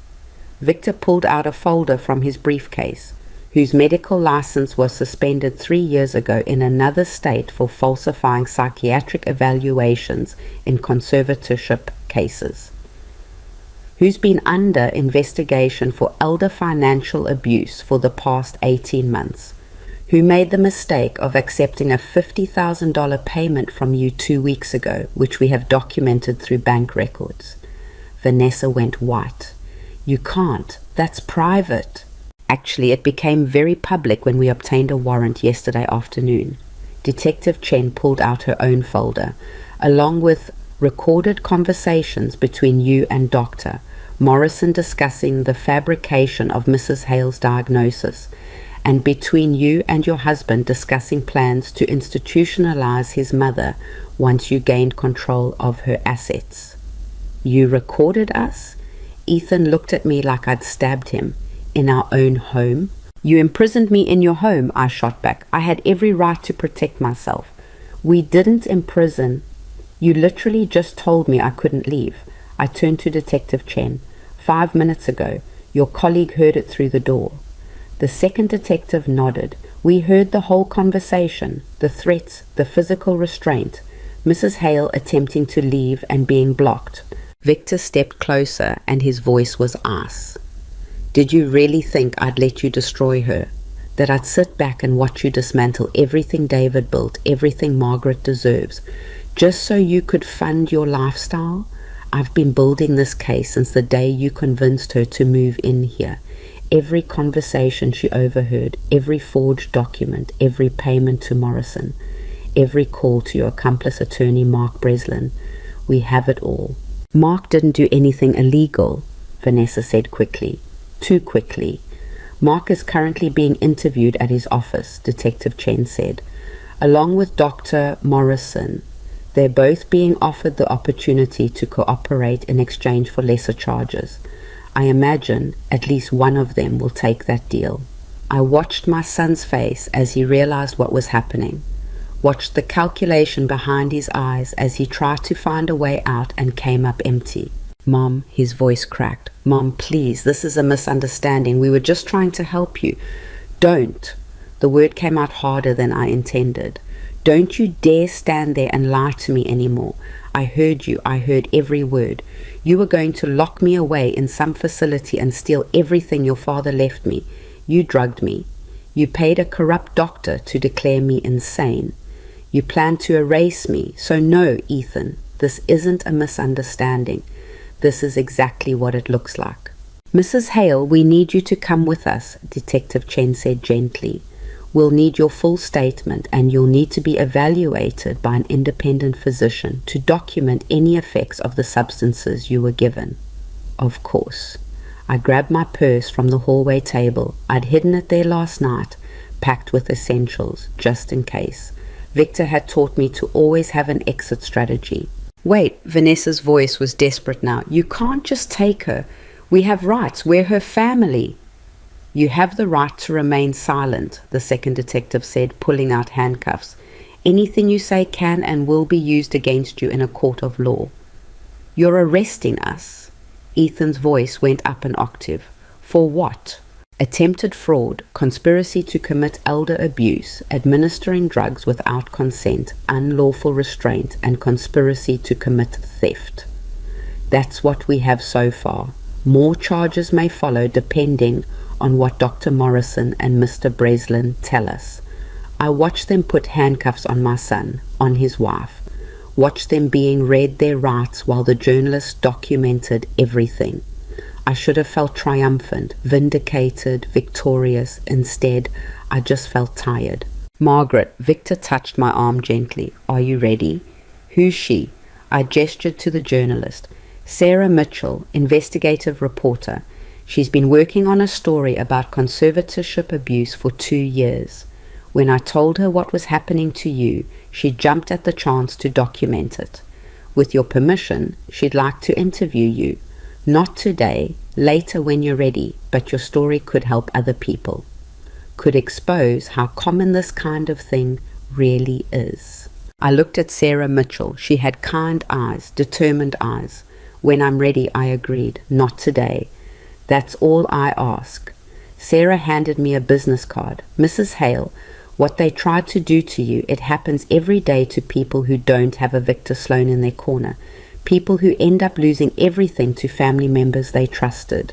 Victor pulled out a folder from his briefcase, whose medical license was suspended 3 years ago in another state for falsifying psychiatric evaluations in conservatorship cases. Who's been under investigation for elder financial abuse for the past 18 months. Who made the mistake of accepting a $50,000 payment from you 2 weeks ago, which we have documented through bank records. Vanessa went white. You can't. That's private. Actually, it became very public when we obtained a warrant yesterday afternoon. Detective Chen pulled out her own folder, along with recorded conversations between you and Dr. Morrison discussing the fabrication of Mrs. Hale's diagnosis, and between you and your husband discussing plans to institutionalize his mother once you gained control of her assets. You recorded us? Ethan looked at me like I'd stabbed him. In our own home? You imprisoned me in your home, I shot back. I had every right to protect myself. We didn't imprison. You literally just told me I couldn't leave. I turned to Detective Chen. 5 minutes ago, your colleague heard it through the door. The second detective nodded. We heard the whole conversation, the threats, the physical restraint, Mrs. Hale attempting to leave and being blocked. Victor stepped closer and his voice was ice. Did you really think I'd let you destroy her? That I'd sit back and watch you dismantle everything David built, everything Margaret deserves, just so you could fund your lifestyle? I've been building this case since the day you convinced her to move in here. Every conversation she overheard, every forged document, every payment to Morrison, every call to your accomplice attorney Mark Breslin. We have it all. Mark didn't do anything illegal, Vanessa said quickly. Too quickly. Mark is currently being interviewed at his office, Detective Chen said, along with Dr. Morrison. They're both being offered the opportunity to cooperate in exchange for lesser charges. I imagine at least one of them will take that deal. I watched my son's face as he realized what was happening. watched the calculation behind his eyes as he tried to find a way out and came up empty. "Mom," his voice cracked. "Mom, please, this is a misunderstanding. We were just trying to help you." "Don't." The word came out harder than I intended. "Don't you dare stand there and lie to me anymore. I heard you. I heard every word. You were going to lock me away in some facility and steal everything your father left me. You drugged me. You paid a corrupt doctor to declare me insane. You planned to erase me. So no, Ethan, this isn't a misunderstanding. This is exactly what it looks like." "Mrs. Hale, we need you to come with us," Detective Chen said gently. "We'll need your full statement, and you'll need to be evaluated by an independent physician to document any effects of the substances you were given." Of course. I grabbed my purse from the hallway table. I'd hidden it there last night, packed with essentials, just in case. Victor had taught me to always have an exit strategy. "Wait," Vanessa's voice was desperate now. "You can't just take her. We have rights. We're her family." "You have the right to remain silent," the second detective said, pulling out handcuffs. "Anything you say can and will be used against you in a court of law." "You're arresting us." Ethan's voice went up an octave. "For what?" "Attempted fraud, conspiracy to commit elder abuse, administering drugs without consent, unlawful restraint, and conspiracy to commit theft. That's what we have so far. More charges may follow depending on what Dr. Morrison and Mr. Breslin tell us. I watched them put handcuffs on my son, on his wife, watched them being read their rights while the journalists documented everything. I should have felt triumphant, vindicated, victorious. Instead, I just felt tired. "Margaret," Victor touched my arm gently. "Are you ready?" "Who's she?" I gestured to the journalist. "Sarah Mitchell, investigative reporter. She's been working on a story about conservatorship abuse for 2 years. When I told her what was happening to you, she jumped at the chance to document it. With your permission, she'd like to interview you. Not today, later when you're ready, but your story could help other people. Could expose how common this kind of thing really is." I looked at Sarah Mitchell. She had kind eyes, determined eyes. "When I'm ready," I agreed. "Not today. That's all I ask." Sarah handed me a business card. "Mrs. Hale, what they tried to do to you, it happens every day to people who don't have a Victor Sloan in their corner. People who end up losing everything to family members they trusted.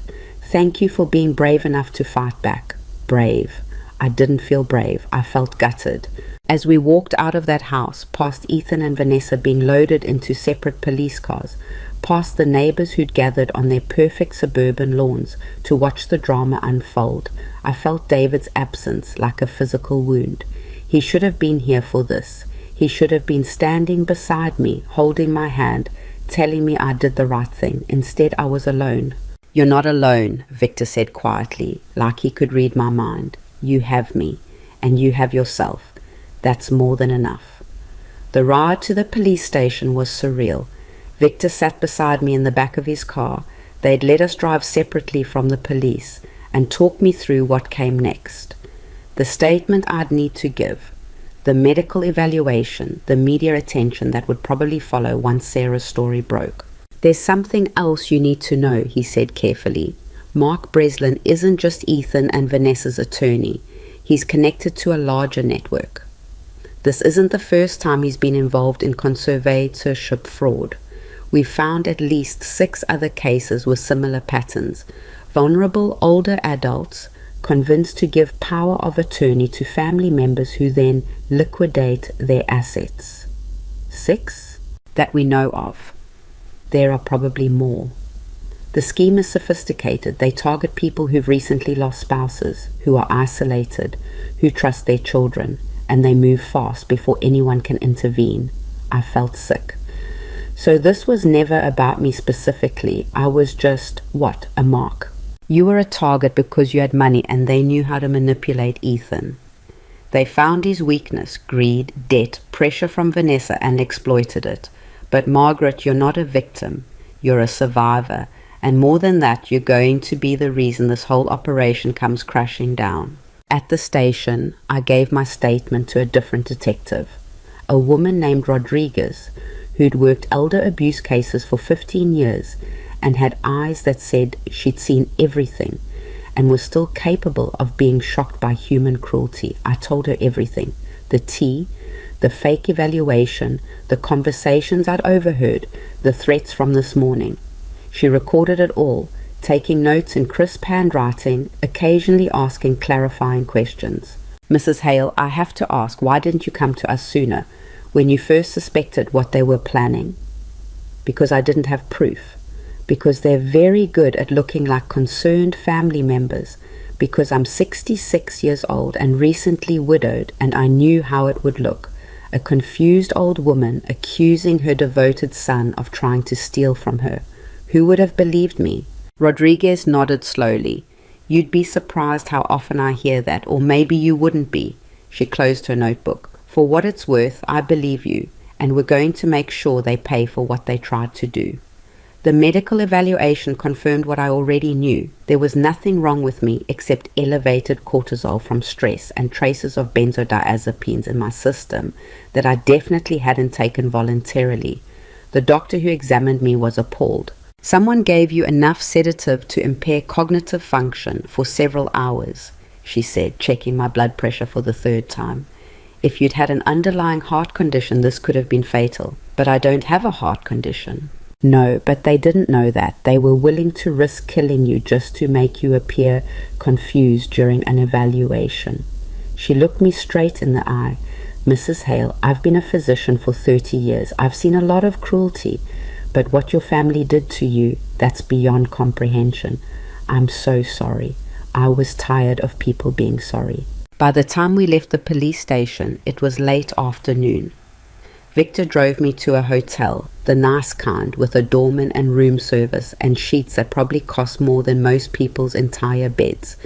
Thank you for being brave enough to fight back." Brave. I didn't feel brave. I felt gutted. As we walked out of that house, past Ethan and Vanessa being loaded into separate police cars, past the neighbors who'd gathered on their perfect suburban lawns to watch the drama unfold, I felt David's absence like a physical wound. He should have been here for this. He should have been standing beside me, holding my hand, telling me I did the right thing. Instead, I was alone. "You're not alone," Victor said quietly, like he could read my mind. "You have me, and you have yourself. That's more than enough." The ride to the police station was surreal. Victor sat beside me in the back of his car. They'd let us drive separately from the police and talk me through what came next. The statement I'd need to give, the medical evaluation, the media attention that would probably follow once Sarah's story broke. "There's something else you need to know," he said carefully. "Mark Breslin isn't just Ethan and Vanessa's attorney. He's connected to a larger network. This isn't the first time he's been involved in conservatorship fraud. We found at least 6 other cases with similar patterns. Vulnerable older adults convinced to give power of attorney to family members who then liquidate their assets. 6? That we know of. There are probably more. The scheme is sophisticated. They target people who've recently lost spouses, who are isolated, who trust their children, and they move fast before anyone can intervene. I felt sick. So this was never about me specifically. I was just, a mark. You were a target because you had money and they knew how to manipulate Ethan. They found his weakness, greed, debt, pressure from Vanessa and exploited it. But Margaret, you're not a victim. You're a survivor. And more than that, you're going to be the reason this whole operation comes crashing down. At the station, I gave my statement to a different detective. a woman named Rodriguez, who'd worked elder abuse cases for 15 years and had eyes that said she'd seen everything and was still capable of being shocked by human cruelty. I told her everything. The tea, the fake evaluation, the conversations I'd overheard, the threats from this morning. She recorded it all, taking notes in crisp handwriting, occasionally asking clarifying questions. Mrs. Hale, I have to ask, why didn't you come to us sooner, when you first suspected what they were planning? Because I didn't have proof. Because they're very good at looking like concerned family members. Because I'm 66 years old and recently widowed, and I knew how it would look. A confused old woman accusing her devoted son of trying to steal from her. Who would have believed me? Rodriguez nodded slowly. You'd be surprised how often I hear that, or maybe you wouldn't be. She closed her notebook. For what it's worth, I believe you, and we're going to make sure they pay for what they tried to do. The medical evaluation confirmed what I already knew. There was nothing wrong with me except elevated cortisol from stress and traces of benzodiazepines in my system that I definitely hadn't taken voluntarily. The doctor who examined me was appalled. Someone gave you enough sedative to impair cognitive function for several hours, she said, checking my blood pressure for the third time. If you'd had an underlying heart condition, this could have been fatal. But I don't have a heart condition. No, but they didn't know that. They were willing to risk killing you just to make you appear confused during an evaluation. She looked me straight in the eye. Mrs. Hale, I've been a physician for 30 years. I've seen a lot of cruelty. But what your family did to you, that's beyond comprehension. I'm so sorry. I was tired of people being sorry. By the time we left the police station, it was late afternoon. Victor drove me to a hotel, the nice kind, with a doorman and room service and sheets that probably cost more than most people's entire beds.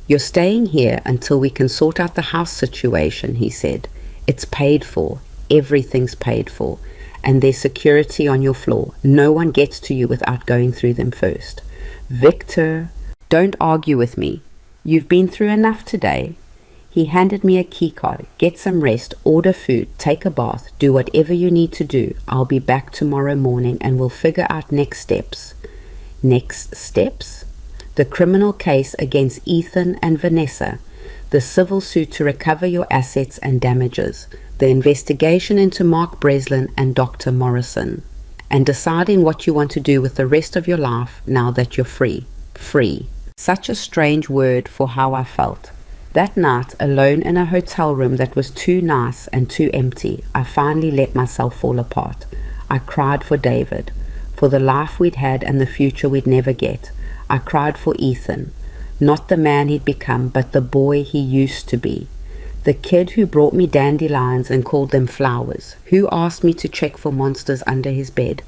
You're staying here until we can sort out the house situation, he said. It's paid for. Everything's paid for. And there's security on your floor. No one gets to you without going through them first. Victor, don't argue with me. You've been through enough today. He handed me a key card. Get some rest, order food, take a bath, do whatever you need to do. I'll be back tomorrow morning and we'll figure out next steps. Next steps? The criminal case against Ethan and Vanessa. The civil suit to recover your assets and damages. The investigation into Mark Breslin and Dr. Morrison. And deciding what you want to do with the rest of your life now that you're free. Free. Such a strange word for how I felt. That night, alone in a hotel room that was too nice and too empty, I finally let myself fall apart. I cried for David, for the life we'd had and the future we'd never get. I cried for Ethan, not the man he'd become, but the boy he used to be. The kid who brought me dandelions and called them flowers, who asked me to check for monsters under his bed,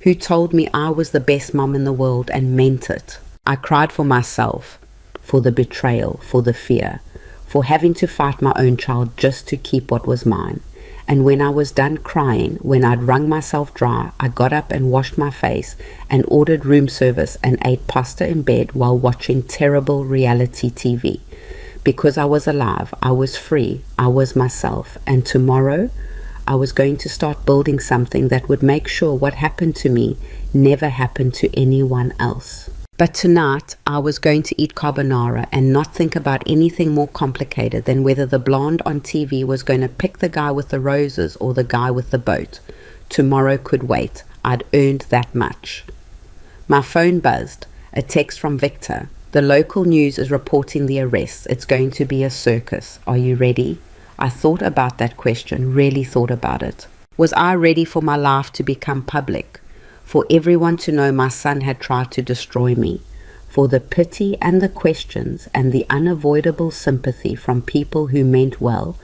who told me I was the best mom in the world and meant it. I cried for myself, for the betrayal, for the fear, for having to fight my own child just to keep what was mine. And when I was done crying, when I'd wrung myself dry, I got up and washed my face and ordered room service and ate pasta in bed while watching terrible reality TV. Because I was alive, I was free, I was myself, and tomorrow I was going to start building something that would make sure what happened to me never happened to anyone else. But tonight, I was going to eat carbonara and not think about anything more complicated than whether the blonde on TV was going to pick the guy with the roses or the guy with the boat. Tomorrow could wait. I'd earned that much. My phone buzzed. A text from Victor. The local news is reporting the arrests. It's going to be a circus. Are you ready? I thought about that question, really thought about it. Was I ready for my life to become public? For everyone to know my son had tried to destroy me, for the pity and the questions and the unavoidable sympathy from people who meant well,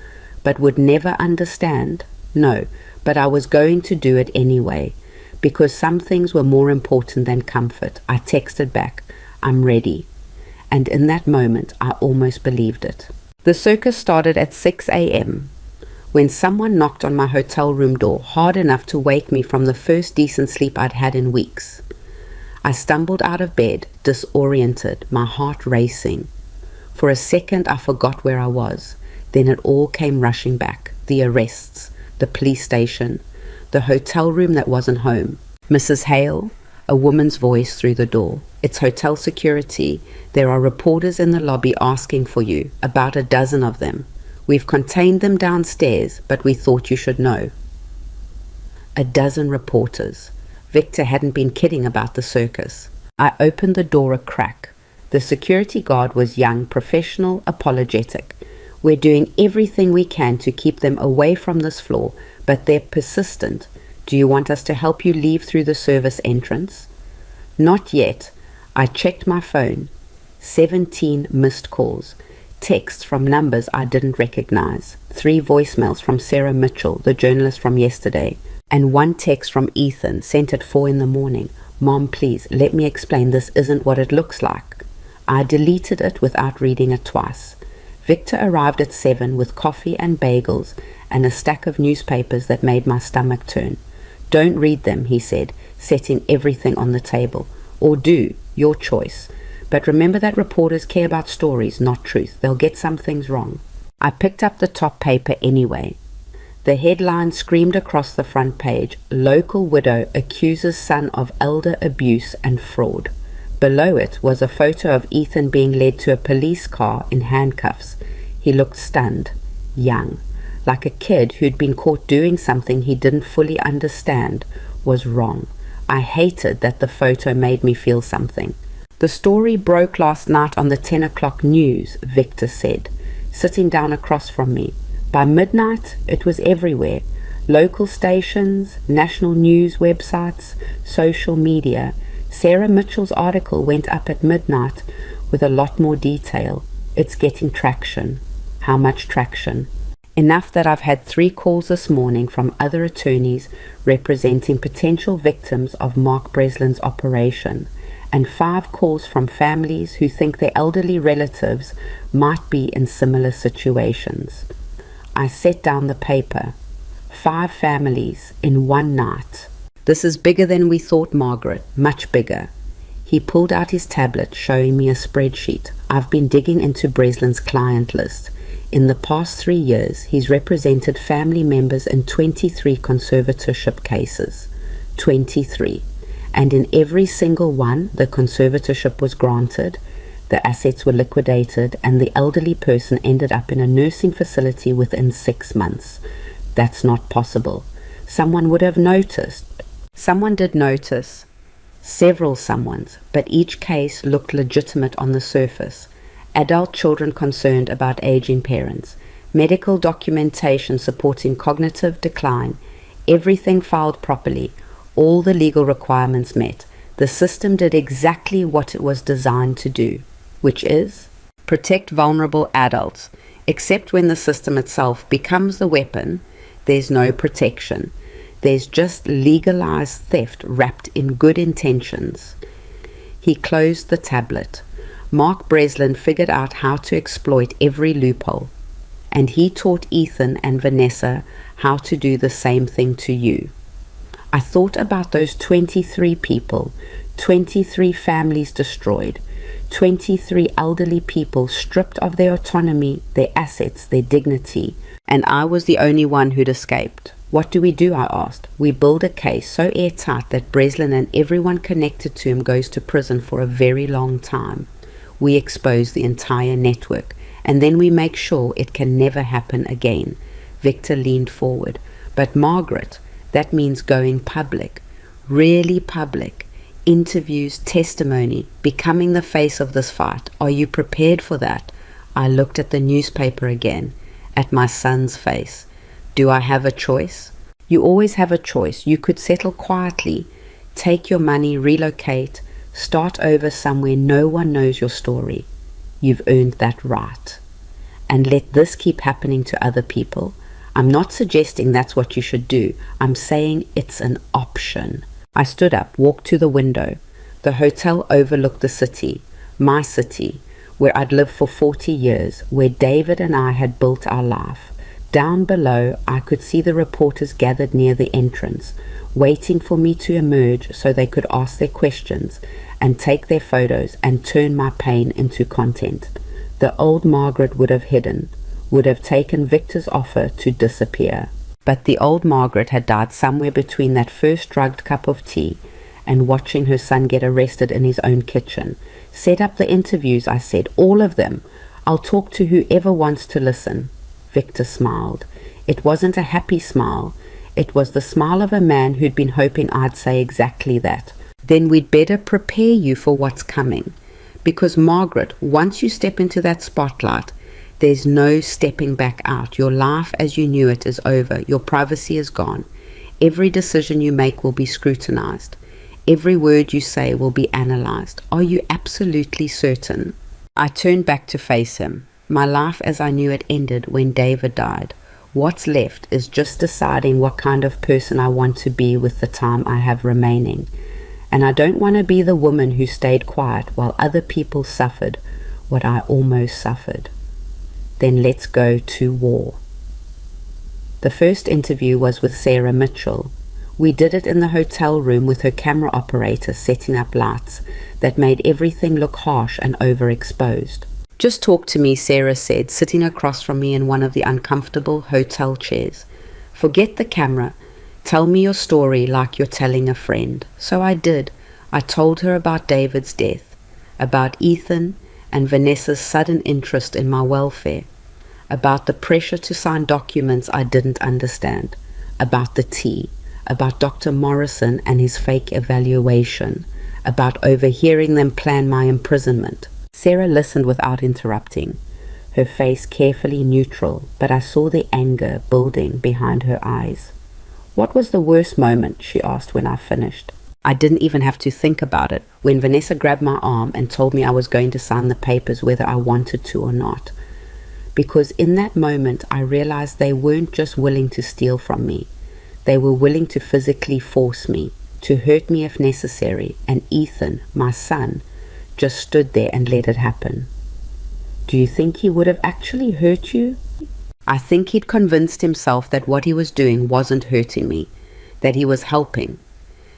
but would never understand? No, but I was going to do it anyway, because some things were more important than comfort. I texted back, I'm ready. And in that moment, I almost believed it. The circus started at 6 a.m. when someone knocked on my hotel room door hard enough to wake me from the first decent sleep I'd had in weeks. I stumbled out of bed, disoriented, my heart racing. For a second I forgot where I was. Then it all came rushing back. The arrests, the police station, the hotel room that wasn't home. Mrs. Hale, a woman's voice through the door. It's hotel security. There are reporters in the lobby asking for you, about a dozen of them. We've contained them downstairs, but we thought you should know. A dozen reporters. Victor hadn't been kidding about the circus. I opened the door a crack. The security guard was young, professional, apologetic. We're doing everything we can to keep them away from this floor, but they're persistent. Do you want us to help you leave through the service entrance? Not yet. I checked my phone. 17 missed calls. Texts from numbers I didn't recognize. 3 voicemails from Sarah Mitchell, the journalist from yesterday, and 1 text from Ethan sent at 4 in the morning. Mom, please, let me explain. This isn't what it looks like. I deleted it without reading it twice. Victor arrived at 7 with coffee and bagels and a stack of newspapers that made my stomach turn. Don't read them, he said, setting everything on the table. Or do, your choice. But remember that reporters care about stories, not truth. They'll get some things wrong. I picked up the top paper anyway. The headline screamed across the front page, Local Widow Accuses Son of Elder Abuse and Fraud. Below it was a photo of Ethan being led to a police car in handcuffs. He looked stunned, young, like a kid who'd been caught doing something he didn't fully understand was wrong. I hated that the photo made me feel something. The story broke last night on the 10 o'clock news, Victor said, sitting down across from me. By midnight, it was everywhere. Local stations, national news websites, social media. Sarah Mitchell's article went up at midnight with a lot more detail. It's getting traction. How much traction? Enough that I've had 3 calls this morning from other attorneys representing potential victims of Mark Breslin's operation, and 5 calls from families who think their elderly relatives might be in similar situations. I set down the paper. 5 families in one night. This is bigger than we thought, Margaret, much bigger. He pulled out his tablet, showing me a spreadsheet. I've been digging into Breslin's client list. In the past 3 years, he's represented family members in 23 conservatorship cases. 23. And in every single one, the conservatorship was granted, the assets were liquidated, and the elderly person ended up in a nursing facility within 6 months. That's not possible. Someone would have noticed. Someone did notice. Several someones, but each case looked legitimate on the surface. Adult children concerned about aging parents, medical documentation supporting cognitive decline, everything filed properly, all the legal requirements met. The system did exactly what it was designed to do, which is protect vulnerable adults. Except when the system itself becomes the weapon, there's no protection. There's just legalized theft wrapped in good intentions. He closed the tablet. Mark Breslin figured out how to exploit every loophole, and he taught Ethan and Vanessa how to do the same thing to you. I thought about those 23 people, 23 families destroyed, 23 elderly people stripped of their autonomy, their assets, their dignity, and I was the only one who'd escaped. What do? I asked. We build a case so airtight that Breslin and everyone connected to him goes to prison for a very long time. We expose the entire network, and then we make sure it can never happen again. Victor leaned forward. But Margaret, that means going public, really public. Interviews, testimony, becoming the face of this fight. Are you prepared for that? I looked at the newspaper again, at my son's face. Do I have a choice? You always have a choice. You could settle quietly, take your money, relocate, start over somewhere no one knows your story. You've earned that right. And let this keep happening to other people. I'm not suggesting that's what you should do. I'm saying it's an option. I stood up, walked to the window. The hotel overlooked the city, my city, where I'd lived for 40 years, where David and I had built our life. Down below, I could see the reporters gathered near the entrance, waiting for me to emerge so they could ask their questions and take their photos and turn my pain into content. The old Margaret would have hidden, would have taken Victor's offer to disappear. But the old Margaret had died somewhere between that first drugged cup of tea and watching her son get arrested in his own kitchen. Set up the interviews, I said, all of them. I'll talk to whoever wants to listen. Victor smiled. It wasn't a happy smile. It was the smile of a man who'd been hoping I'd say exactly that. Then we'd better prepare you for what's coming. Because Margaret, once you step into that spotlight, there's no stepping back out. Your life as you knew it is over. Your privacy is gone. Every decision you make will be scrutinized. Every word you say will be analyzed. Are you absolutely certain? I turned back to face him. My life as I knew it ended when David died. What's left is just deciding what kind of person I want to be with the time I have remaining. And I don't want to be the woman who stayed quiet while other people suffered what I almost suffered. Then let's go to war. The first interview was with Sarah Mitchell. We did it in the hotel room with her camera operator setting up lights that made everything look harsh and overexposed. Just talk to me, Sarah said, sitting across from me in one of the uncomfortable hotel chairs. Forget the camera. Tell me your story like you're telling a friend. So I did. I told her about David's death, about Ethan and Vanessa's sudden interest in my welfare, about the pressure to sign documents I didn't understand, about the tea, about Dr. Morrison and his fake evaluation, about overhearing them plan my imprisonment. Sarah listened without interrupting, her face carefully neutral, but I saw the anger building behind her eyes. What was the worst moment, she asked when I finished. I didn't even have to think about it when Vanessa grabbed my arm and told me I was going to sign the papers whether I wanted to or not. Because in that moment I realized they weren't just willing to steal from me. They were willing to physically force me, to hurt me if necessary, and Ethan, my son, just stood there and let it happen. Do you think he would have actually hurt you? I think he'd convinced himself that what he was doing wasn't hurting me, that he was helping,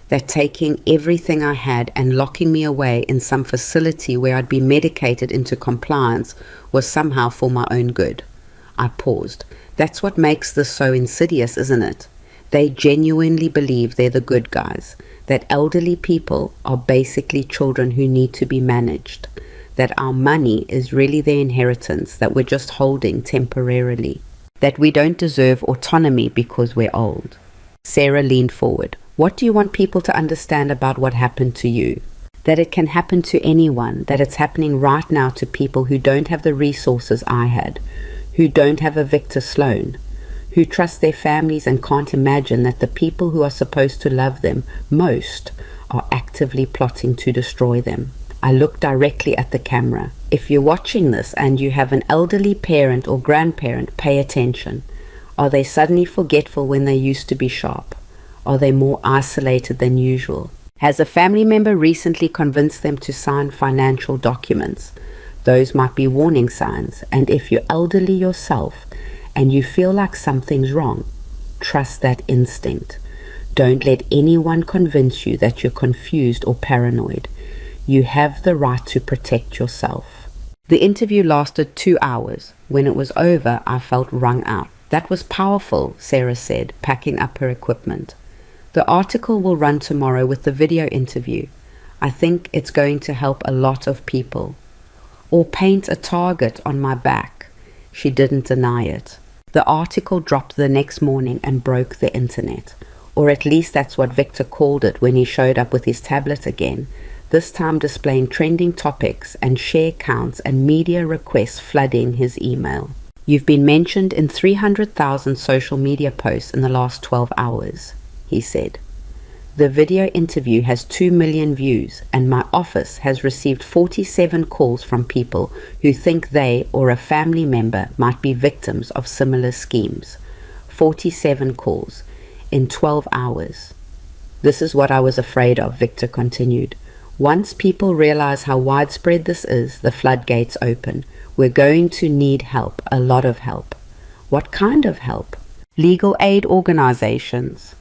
that taking everything I had and locking me away in some facility where I'd be medicated into compliance was somehow for my own good. I paused. That's what makes this so insidious, isn't it? They genuinely believe they're the good guys, that elderly people are basically children who need to be managed, that our money is really their inheritance that we're just holding temporarily, that we don't deserve autonomy because we're old. Sarah leaned forward. What do you want people to understand about what happened to you? That it can happen to anyone, that it's happening right now to people who don't have the resources I had, who don't have a Victor Sloan, who trust their families and can't imagine that the people who are supposed to love them most are actively plotting to destroy them. I looked directly at the camera. If you're watching this and you have an elderly parent or grandparent, pay attention. Are they suddenly forgetful when they used to be sharp? Are they more isolated than usual? Has a family member recently convinced them to sign financial documents? Those might be warning signs. And if you're elderly yourself and you feel like something's wrong, trust that instinct. Don't let anyone convince you that you're confused or paranoid. You have the right to protect yourself. The interview lasted 2 hours. When it was over, I felt wrung out. That was powerful, Sarah said, packing up her equipment. The article will run tomorrow with the video interview. I think it's going to help a lot of people. Or paint a target on my back. She didn't deny it. The article dropped the next morning and broke the internet. Or at least that's what Victor called it when he showed up with his tablet again, this time displaying trending topics and share counts and media requests flooding his email. You've been mentioned in 300,000 social media posts in the last 12 hours, he said. The video interview has 2 million views, and my office has received 47 calls from people who think they or a family member might be victims of similar schemes. 47 calls in 12 hours. This is what I was afraid of, Victor continued. Once people realize how widespread this is, the floodgates open. We're going to need help, a lot of help. What kind of help? Legal aid organizations,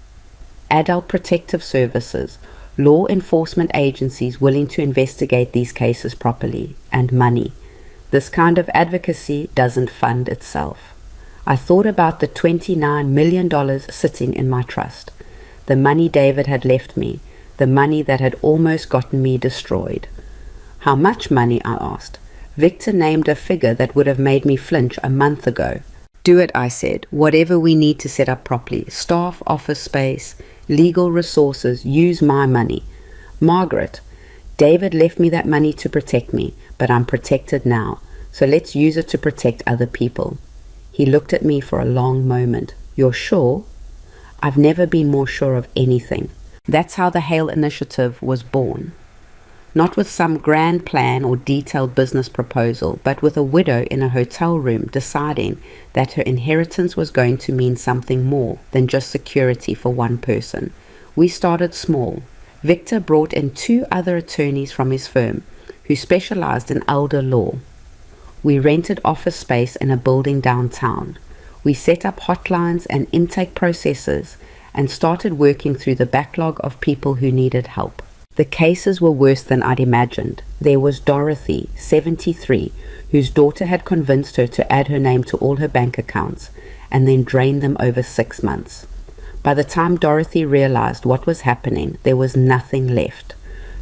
adult protective services, law enforcement agencies willing to investigate these cases properly, and money. This kind of advocacy doesn't fund itself. I thought about the $29 million sitting in my trust, the money David had left me, the money that had almost gotten me destroyed. How much money? I asked. Victor named a figure that would have made me flinch a month ago. Do it, I said. Whatever we need to set up properly. Staff, office space, legal resources. Use my money. Margaret, David left me that money to protect me, but I'm protected now. So let's use it to protect other people. He looked at me for a long moment. You're sure? I've never been more sure of anything. That's how the Hale Initiative was born. Not with some grand plan or detailed business proposal, but with a widow in a hotel room deciding that her inheritance was going to mean something more than just security for one person. We started small. Victor brought in 2 other attorneys from his firm who specialized in elder law. We rented office space in a building downtown. We set up hotlines and intake processes and started working through the backlog of people who needed help. The cases were worse than I'd imagined. There was Dorothy, 73, whose daughter had convinced her to add her name to all her bank accounts and then drain them over 6 months. By the time Dorothy realized what was happening, there was nothing left,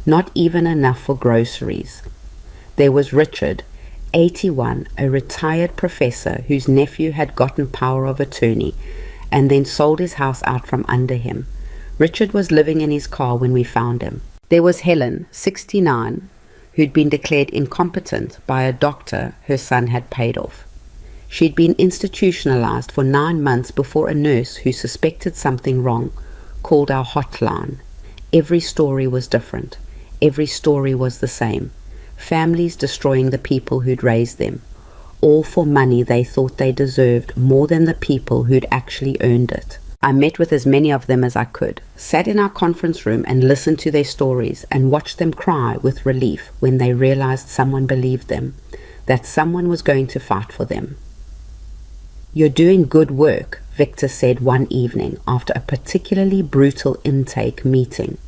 not even enough for groceries. There was Richard, 81, a retired professor whose nephew had gotten power of attorney and then sold his house out from under him. Richard was living in his car when we found him. There was Helen, 69, who'd been declared incompetent by a doctor her son had paid off. She'd been institutionalized for 9 months before a nurse who suspected something wrong called our hotline. Every story was different. Every story was the same. Families destroying the people who'd raised them, all for money they thought they deserved more than the people who'd actually earned it. I met with as many of them as I could, sat in our conference room and listened to their stories and watched them cry with relief when they realized someone believed them, that someone was going to fight for them. You're doing good work, Victor said one evening after a particularly brutal intake meeting.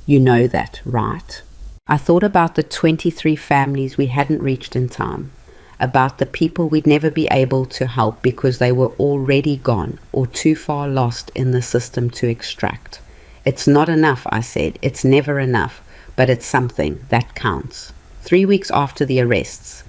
You know that, right? I thought about the 23 families we hadn't reached in time, about the people we'd never be able to help because they were already gone or too far lost in the system to extract. It's not enough, I said. It's never enough, but it's something that counts. 3 weeks after the arrests,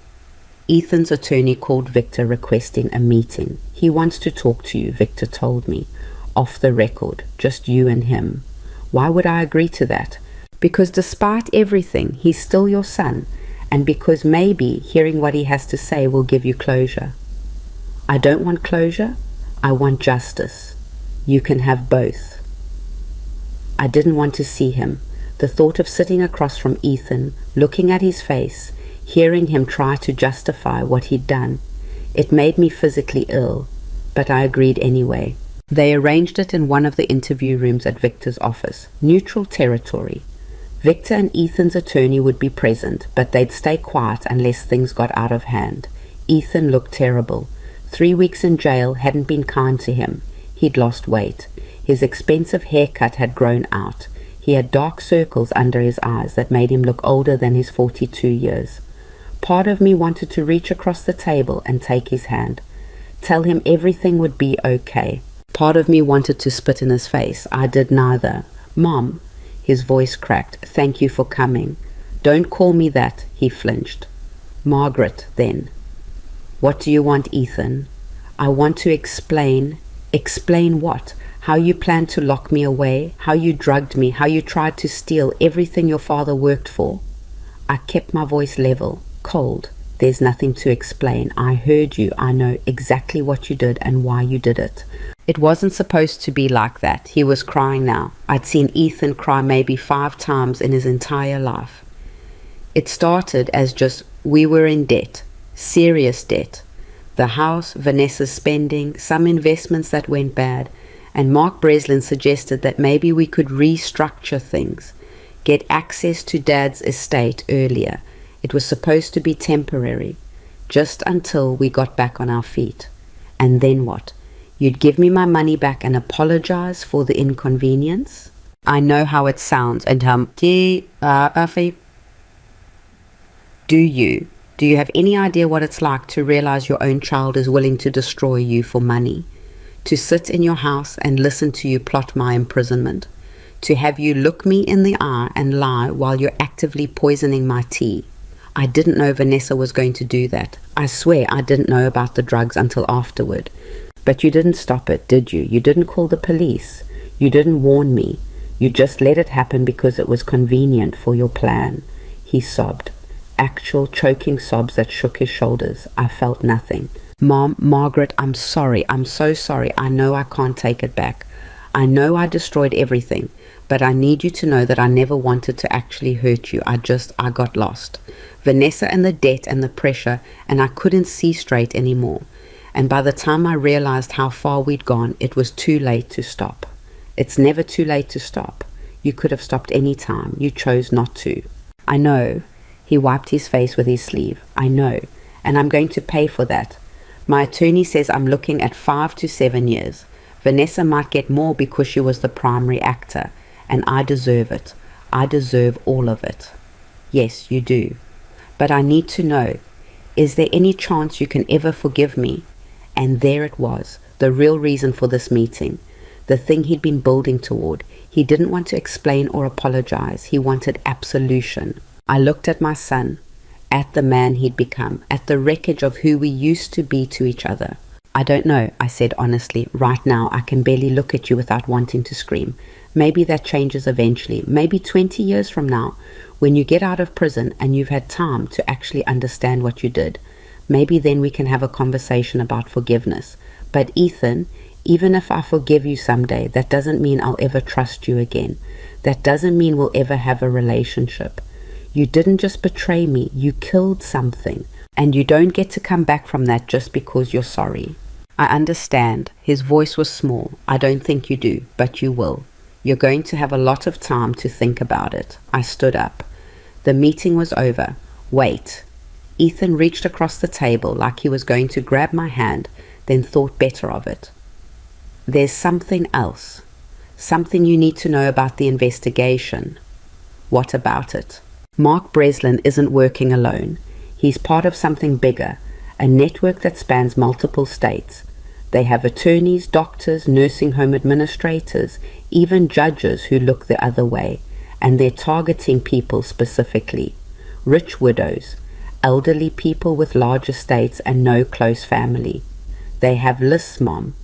Ethan's attorney called Victor requesting a meeting. He wants to talk to you, Victor told me. Off the record, just you and him. Why would I agree to that? Because despite everything, he's still your son, and because maybe hearing what he has to say will give you closure. I don't want closure, I want justice. You can have both. I didn't want to see him. The thought of sitting across from Ethan, looking at his face, hearing him try to justify what he'd done, it made me physically ill, but I agreed anyway. They arranged it in one of the interview rooms at Victor's office, neutral territory. Victor and Ethan's attorney would be present, but they'd stay quiet unless things got out of hand. Ethan looked terrible. 3 weeks in jail hadn't been kind to him. He'd lost weight. His expensive haircut had grown out. He had dark circles under his eyes that made him look older than his 42 years. Part of me wanted to reach across the table and take his hand, tell him everything would be okay. Part of me wanted to spit in his face. I did neither. Mom, his voice cracked. Thank you for coming. Don't call me that, he flinched. Margaret, then. What do you want, Ethan? I want to explain. Explain what? How you planned to lock me away, how you drugged me, how you tried to steal everything your father worked for. I kept my voice level, cold. There's nothing to explain. I heard you. I know exactly what you did and why you did it. It wasn't supposed to be like that. He was crying now. I'd seen Ethan cry maybe 5 times in his entire life. It started as just we were in debt, serious debt. The house, Vanessa's spending, some investments that went bad, and Mark Breslin suggested that maybe we could restructure things, get access to Dad's estate earlier. It was supposed to be temporary, just until we got back on our feet. And then what? You'd give me my money back and apologize for the inconvenience? I know how it sounds, and do you? Do you have any idea what it's like to realize your own child is willing to destroy you for money? To sit in your house and listen to you plot my imprisonment? To have you look me in the eye and lie while you're actively poisoning my tea? I didn't know Vanessa was going to do that. I swear I didn't know about the drugs until afterward. But you didn't stop it, did you? You didn't call the police. You didn't warn me. You just let it happen because it was convenient for your plan. He sobbed. Actual choking sobs that shook his shoulders. I felt nothing. Mom, Margaret, I'm sorry. I'm so sorry. I know I can't take it back. I know I destroyed everything, but I need you to know that I never wanted to actually hurt you. I got lost. Vanessa and the debt and the pressure, and I couldn't see straight anymore. And by the time I realized how far we'd gone, it was too late to stop. It's never too late to stop. You could have stopped any time. You chose not to. I know. He wiped his face with his sleeve. I know. And I'm going to pay for that. My attorney says I'm looking at 5 to 7 years. Vanessa might get more because she was the primary actor. And I deserve it. I deserve all of it. Yes, you do. But I need to know, is there any chance you can ever forgive me? And there it was, the real reason for this meeting. The thing he'd been building toward. He didn't want to explain or apologize. He wanted absolution. I looked at my son, at the man he'd become, at the wreckage of who we used to be to each other. I don't know, I said honestly. Right now, I can barely look at you without wanting to scream. Maybe that changes eventually. Maybe 20 years from now, when you get out of prison and you've had time to actually understand what you did. Maybe then we can have a conversation about forgiveness. But Ethan, even if I forgive you someday, that doesn't mean I'll ever trust you again. That doesn't mean we'll ever have a relationship. You didn't just betray me, you killed something. And you don't get to come back from that just because you're sorry. I understand. His voice was small. I don't think you do, but you will. You're going to have a lot of time to think about it. I stood up. The meeting was over. Wait. Ethan reached across the table like he was going to grab my hand, then thought better of it. There's something else. Something you need to know about the investigation. What about it? Mark Breslin isn't working alone. He's part of something bigger, a network that spans multiple states. They have attorneys, doctors, nursing home administrators, even judges who look the other way, and they're targeting people specifically. Rich widows, elderly people with large estates and no close family. They have lists, Mom,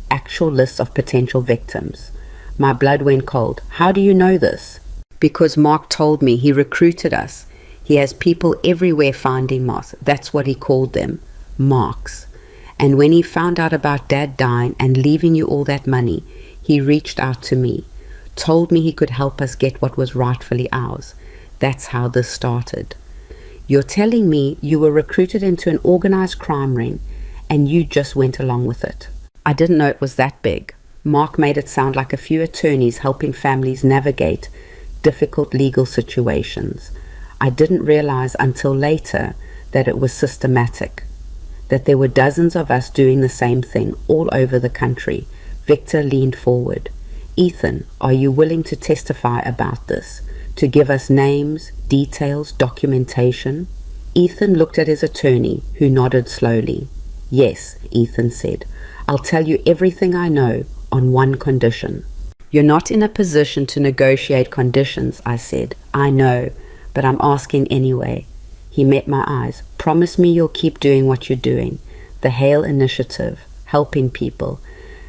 actual lists of potential victims. My blood went cold. How do you know this? Because Mark told me. He recruited us. He has people everywhere finding moths. That's what he called them, marks. And when he found out about Dad dying and leaving you all that money, he reached out to me, told me he could help us get what was rightfully ours. That's how this started. You're telling me you were recruited into an organized crime ring and you just went along with it. I didn't know it was that big. Mark made it sound like a few attorneys helping families navigate difficult legal situations. I didn't realize until later that it was systematic, that there were dozens of us doing the same thing all over the country. Victor leaned forward. Ethan, are you willing to testify about this? To give us names, details, documentation? Ethan looked at his attorney, who nodded slowly. Yes, Ethan said. I'll tell you everything I know on one condition. You're not in a position to negotiate conditions, I said. I know, but I'm asking anyway. He met my eyes. Promise me you'll keep doing what you're doing. The Hale Initiative, helping people.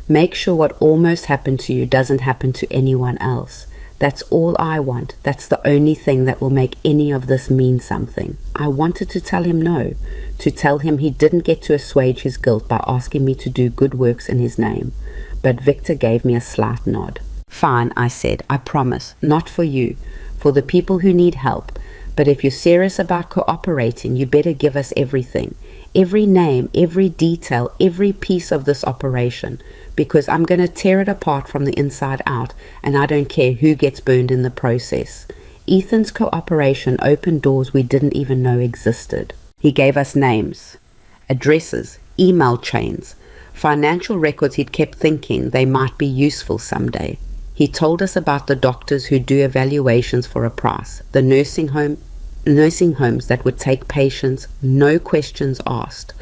Make sure what almost happened to you doesn't happen to anyone else. That's all I want. That's the only thing that will make any of this mean something. I wanted to tell him no, to tell him he didn't get to assuage his guilt by asking me to do good works in his name. But Victor gave me a slight nod. Fine, I said, I promise. Not for you, for the people who need help. But if you're serious about cooperating, you better give us everything. Every name, every detail, every piece of this operation. Because I'm going to tear it apart from the inside out, and I don't care who gets burned in the process. Ethan's cooperation opened doors we didn't even know existed. He gave us names, addresses, email chains, financial records he'd kept thinking they might be useful someday. He told us about the doctors who do evaluations for a price, the nursing home nursing homes that would take patients, no questions asked.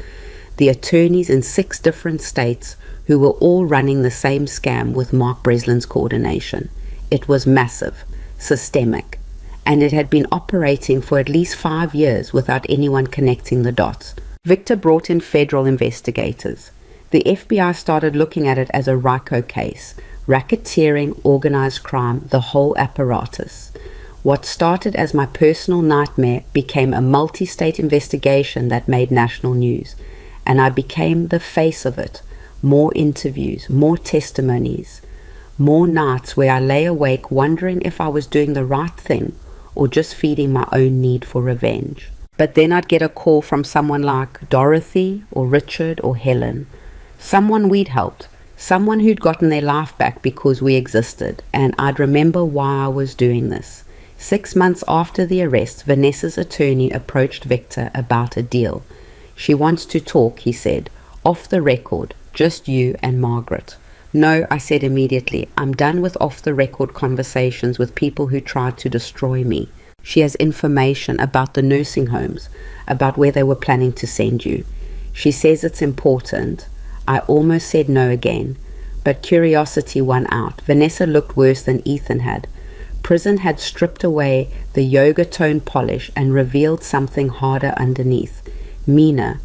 The attorneys in 6 different states who were all running the same scam with Mark Breslin's coordination. It was massive, systemic, and it had been operating for at least 5 years without anyone connecting the dots. Victor brought in federal investigators. The FBI started looking at it as a RICO case, racketeering, organized crime, the whole apparatus. What started as my personal nightmare became a multi-state investigation that made national news, and I became the face of it. More interviews, more testimonies, more nights where I lay awake wondering if I was doing the right thing or just feeding my own need for revenge. But then I'd get a call from someone like Dorothy or Richard or Helen, someone we'd helped, someone who'd gotten their life back because we existed, and I'd remember why I was doing this. 6 months after the arrest, Vanessa's attorney approached Victor about a deal. She wants to talk, he said, off the record, just you and Margaret. No, I said immediately, I'm done with off-the-record conversations with people who tried to destroy me. She has information about the nursing homes, about where they were planning to send you. She says it's important. I almost said no again, but curiosity won out. Vanessa looked worse than Ethan had. Prison had stripped away the yoga tone polish and revealed something harder underneath. Meaner.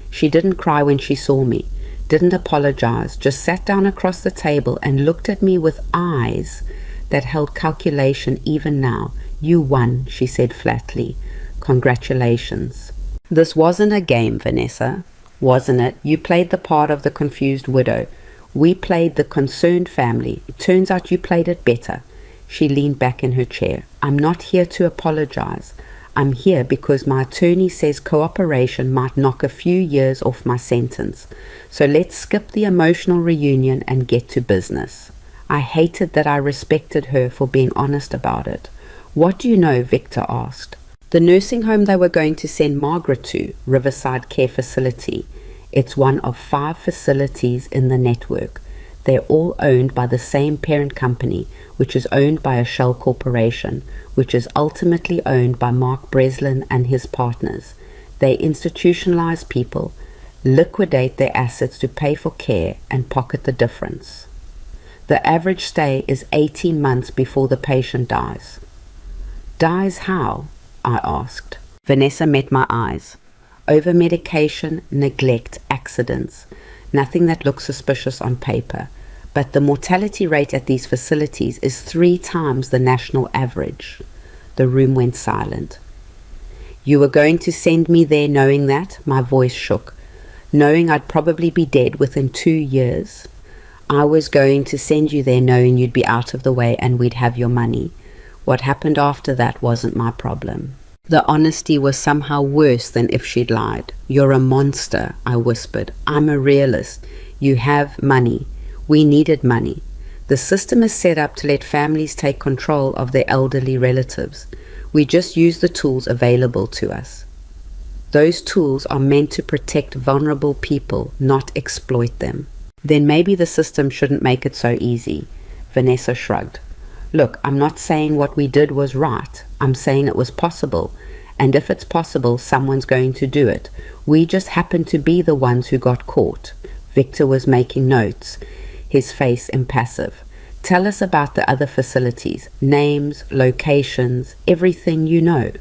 She didn't cry when she saw me, didn't apologize, just sat down across the table and looked at me with eyes that held calculation even now. You won, she said flatly. Congratulations. This wasn't a game, Vanessa, wasn't it? You played the part of the confused widow. We played the concerned family. It turns out you played it better. She leaned back in her chair. I'm not here to apologize. I'm here because my attorney says cooperation might knock a few years off my sentence. So let's skip the emotional reunion and get to business. I hated that I respected her for being honest about it. What do you know? Victor asked. The nursing home they were going to send Margaret to, Riverside Care Facility. It's one of 5 facilities in the network. They're all owned by the same parent company, which is owned by a shell corporation, which is ultimately owned by Mark Breslin and his partners. They institutionalize people, liquidate their assets to pay for care, and pocket the difference. The average stay is 18 months before the patient dies. Dies how? I asked. Vanessa met my eyes. Over-medication, neglect, accidents. Nothing that looks suspicious on paper. But the mortality rate at these facilities is 3 times the national average. The room went silent. You were going to send me there knowing that? My voice shook. Knowing I'd probably be dead within 2 years. I was going to send you there knowing you'd be out of the way and we'd have your money. What happened after that wasn't my problem. The honesty was somehow worse than if she'd lied. You're a monster, I whispered. I'm a realist. You have money. We needed money. The system is set up to let families take control of their elderly relatives. We just use the tools available to us. Those tools are meant to protect vulnerable people, not exploit them. Then maybe the system shouldn't make it so easy. Vanessa shrugged. Look, I'm not saying what we did was right. I'm saying it was possible. And if it's possible, someone's going to do it. We just happen to be the ones who got caught. Victor was making notes, his face impassive. Tell us about the other facilities, names, locations, everything you know.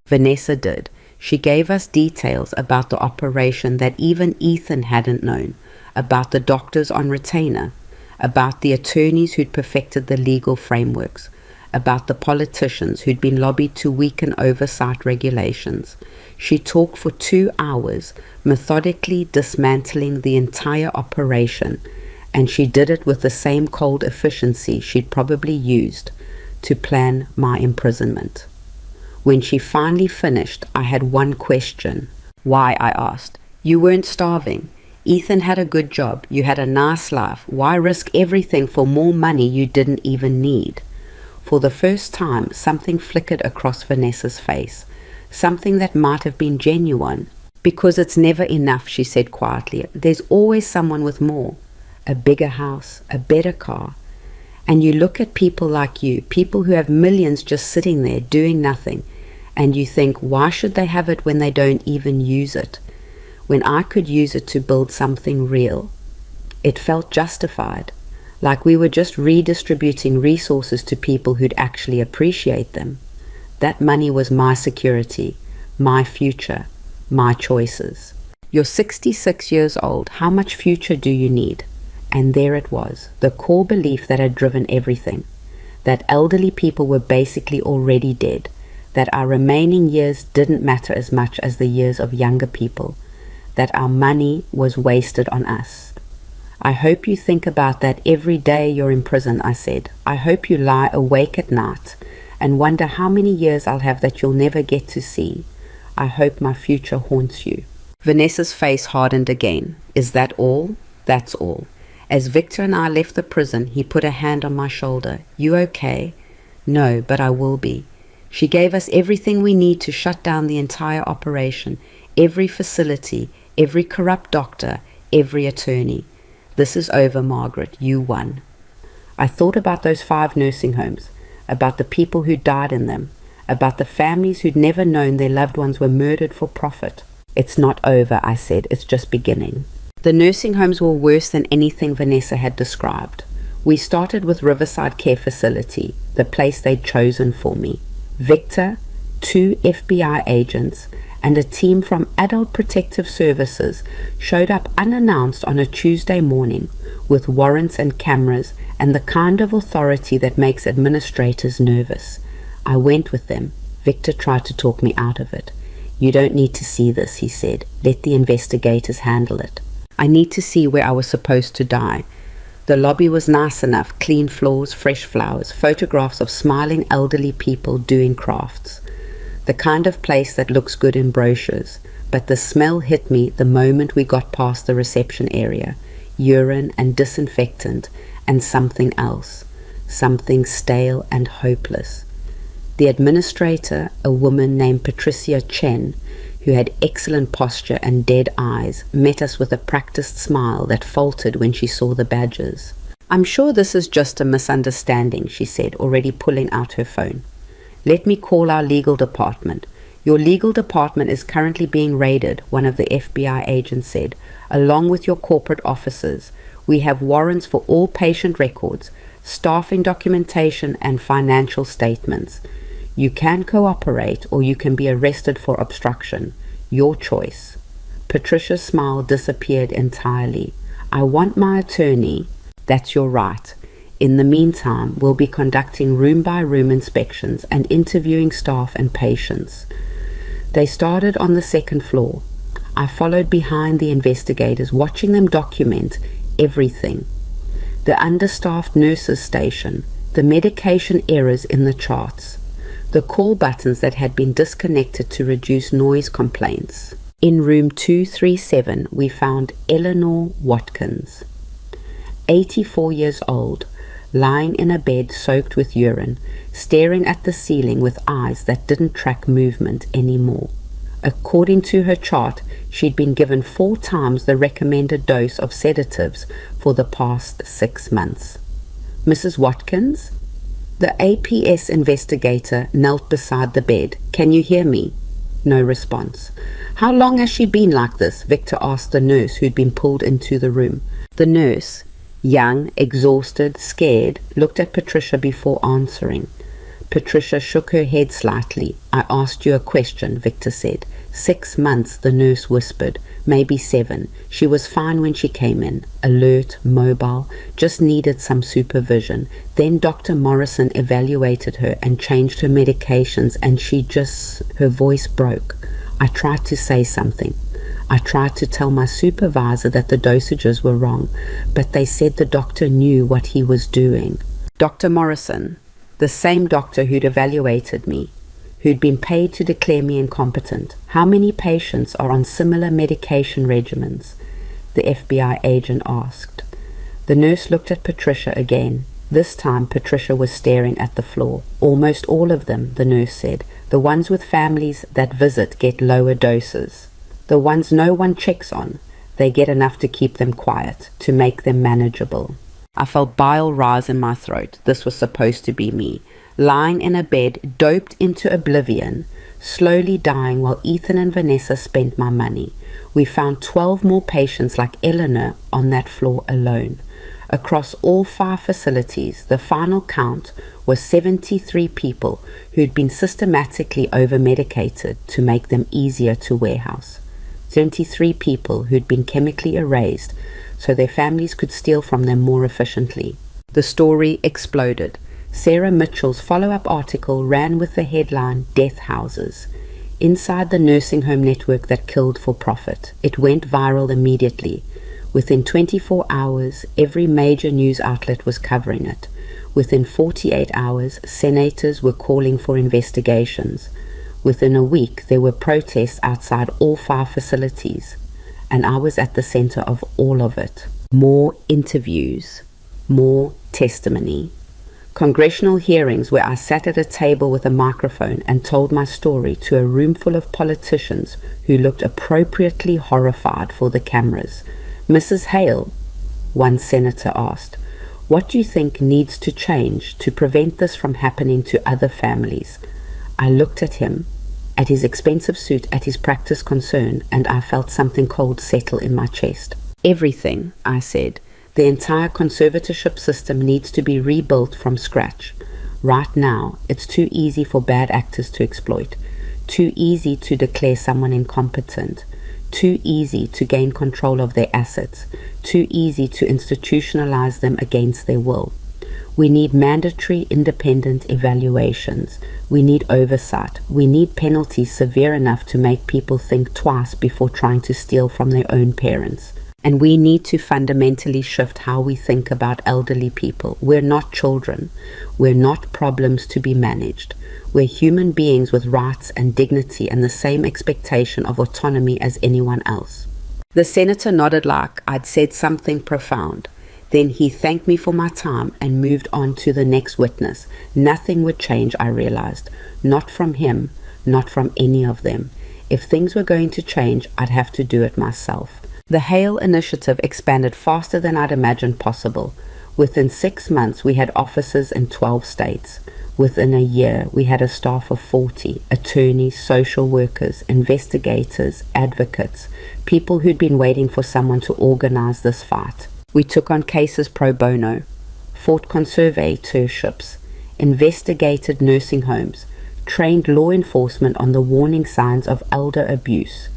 Vanessa did. She gave us details about the operation that even Ethan hadn't known, about the doctors on retainer, about the attorneys who'd perfected the legal frameworks, about the politicians who'd been lobbied to weaken oversight regulations. She talked for 2 hours, methodically dismantling the entire operation, and she did it with the same cold efficiency she'd probably used to plan my imprisonment. When she finally finished, I had one question. Why? I asked. You weren't starving. Ethan had a good job. You had a nice life. Why risk everything for more money you didn't even need? For the first time, something flickered across Vanessa's face. Something that might have been genuine. Because it's never enough, she said quietly. There's always someone with more. A bigger house, a better car. And you look at people like you, people who have millions just sitting there doing nothing, And you think, why should they have it when they don't even use it? When I could use it to build something real. It felt justified, like we were just redistributing resources to people who'd actually appreciate them. That money was my security, my future, my choices. You're 66 years old. How much future do you need? And there it was, the core belief that had driven everything. That elderly people were basically already dead. That our remaining years didn't matter as much as the years of younger people. That our money was wasted on us. I hope you think about that every day you're in prison, I said. I hope you lie awake at night and wonder how many years I'll have that you'll never get to see. I hope my future haunts you. Vanessa's face hardened again. Is that all? That's all. As Victor and I left the prison, he put a hand on my shoulder. You okay? No, but I will be. She gave us everything we need to shut down the entire operation, every facility, every corrupt doctor, every attorney. This is over, Margaret. You won. I thought about those 5 nursing homes, about the people who died in them, about the families who'd never known their loved ones were murdered for profit. It's not over, I said. It's just beginning. The nursing homes were worse than anything Vanessa had described. We started with Riverside Care Facility, the place they'd chosen for me. Victor, 2 FBI agents, and a team from Adult Protective Services showed up unannounced on a Tuesday morning with warrants and cameras and the kind of authority that makes administrators nervous. I went with them. Victor tried to talk me out of it. You don't need to see this, he said. Let the investigators handle it. I need to see where I was supposed to die. The lobby was nice enough, clean floors, fresh flowers, photographs of smiling elderly people doing crafts. The kind of place that looks good in brochures, but the smell hit me the moment we got past the reception area. Urine and disinfectant and something else, something stale and hopeless. The administrator, a woman named Patricia Chen, who had excellent posture and dead eyes, met us with a practiced smile that faltered when she saw the badges. I'm sure this is just a misunderstanding, she said, already pulling out her phone. Let me call our legal department. Your legal department is currently being raided, one of the FBI agents said, along with your corporate officers. We have warrants for all patient records, staffing documentation, and financial statements. You can cooperate or you can be arrested for obstruction. Your choice. Patricia's smile disappeared entirely. I want my attorney. That's your right. In the meantime, we'll be conducting room-by-room inspections and interviewing staff and patients. They started on the 2nd floor. I followed behind the investigators, watching them document everything. The understaffed nurses' station, the medication errors in the charts, the call buttons that had been disconnected to reduce noise complaints. In room 237, we found Eleanor Watkins, 84 years old, lying in a bed soaked with urine, staring at the ceiling with eyes that didn't track movement anymore. According to her chart, she'd been given 4 times the recommended dose of sedatives for the past 6 months. Mrs. Watkins? The APS investigator knelt beside the bed. Can you hear me? No response. How long has she been like this? Victor asked the nurse who'd been pulled into the room. The nurse, young, exhausted, scared, looked at Patricia before answering. Patricia shook her head slightly. I asked you a question, Victor said. 6 months, the nurse whispered. Maybe 7. She was fine when she came in. Alert, mobile, just needed some supervision. Then Dr. Morrison evaluated her and changed her medications and her voice broke. I tried to say something. I tried to tell my supervisor that the dosages were wrong, but they said the doctor knew what he was doing. Dr. Morrison, the same doctor who'd evaluated me, who'd been paid to declare me incompetent. How many patients are on similar medication regimens? The FBI agent asked. The nurse looked at Patricia again. This time Patricia was staring at the floor. Almost all of them, the nurse said. The ones with families that visit get lower doses. The ones no one checks on, they get enough to keep them quiet, to make them manageable. I felt bile rise in my throat. This was supposed to be me, lying in a bed, doped into oblivion, slowly dying while Ethan and Vanessa spent my money. We found 12 more patients like Eleanor on that floor alone. Across all 5 facilities, the final count was 73 people who'd been systematically over-medicated to make them easier to warehouse. 73 people who'd been chemically erased so their families could steal from them more efficiently. The story exploded. Sarah Mitchell's follow-up article ran with the headline, "Death Houses," inside the nursing home network that killed for profit. It went viral immediately. Within 24 hours, every major news outlet was covering it. Within 48 hours, senators were calling for investigations. Within a week, there were protests outside all 5 facilities, and I was at the center of all of it. More interviews, more testimony. Congressional hearings where I sat at a table with a microphone and told my story to a room full of politicians who looked appropriately horrified for the cameras. "Mrs. Hale," one senator asked, "what do you think needs to change to prevent this from happening to other families?" I looked at him, at his expensive suit, at his practice concern, and I felt something cold settle in my chest. "Everything," I said. "The entire conservatorship system needs to be rebuilt from scratch. Right now, it's too easy for bad actors to exploit, too easy to declare someone incompetent, too easy to gain control of their assets, too easy to institutionalize them against their will. We need mandatory independent evaluations. We need oversight. We need penalties severe enough to make people think twice before trying to steal from their own parents. And we need to fundamentally shift how we think about elderly people. We're not children. We're not problems to be managed. We're human beings with rights and dignity and the same expectation of autonomy as anyone else." The senator nodded like I'd said something profound. Then he thanked me for my time and moved on to the next witness. Nothing would change, I realized. Not from him, not from any of them. If things were going to change, I'd have to do it myself. The Hale initiative expanded faster than I'd imagined possible. Within 6 months, we had offices in 12 states. Within a year, we had a staff of 40, attorneys, social workers, investigators, advocates, people who'd been waiting for someone to organize this fight. We took on cases pro bono, fought conservatorships, investigated nursing homes, trained law enforcement on the warning signs of elder abuse,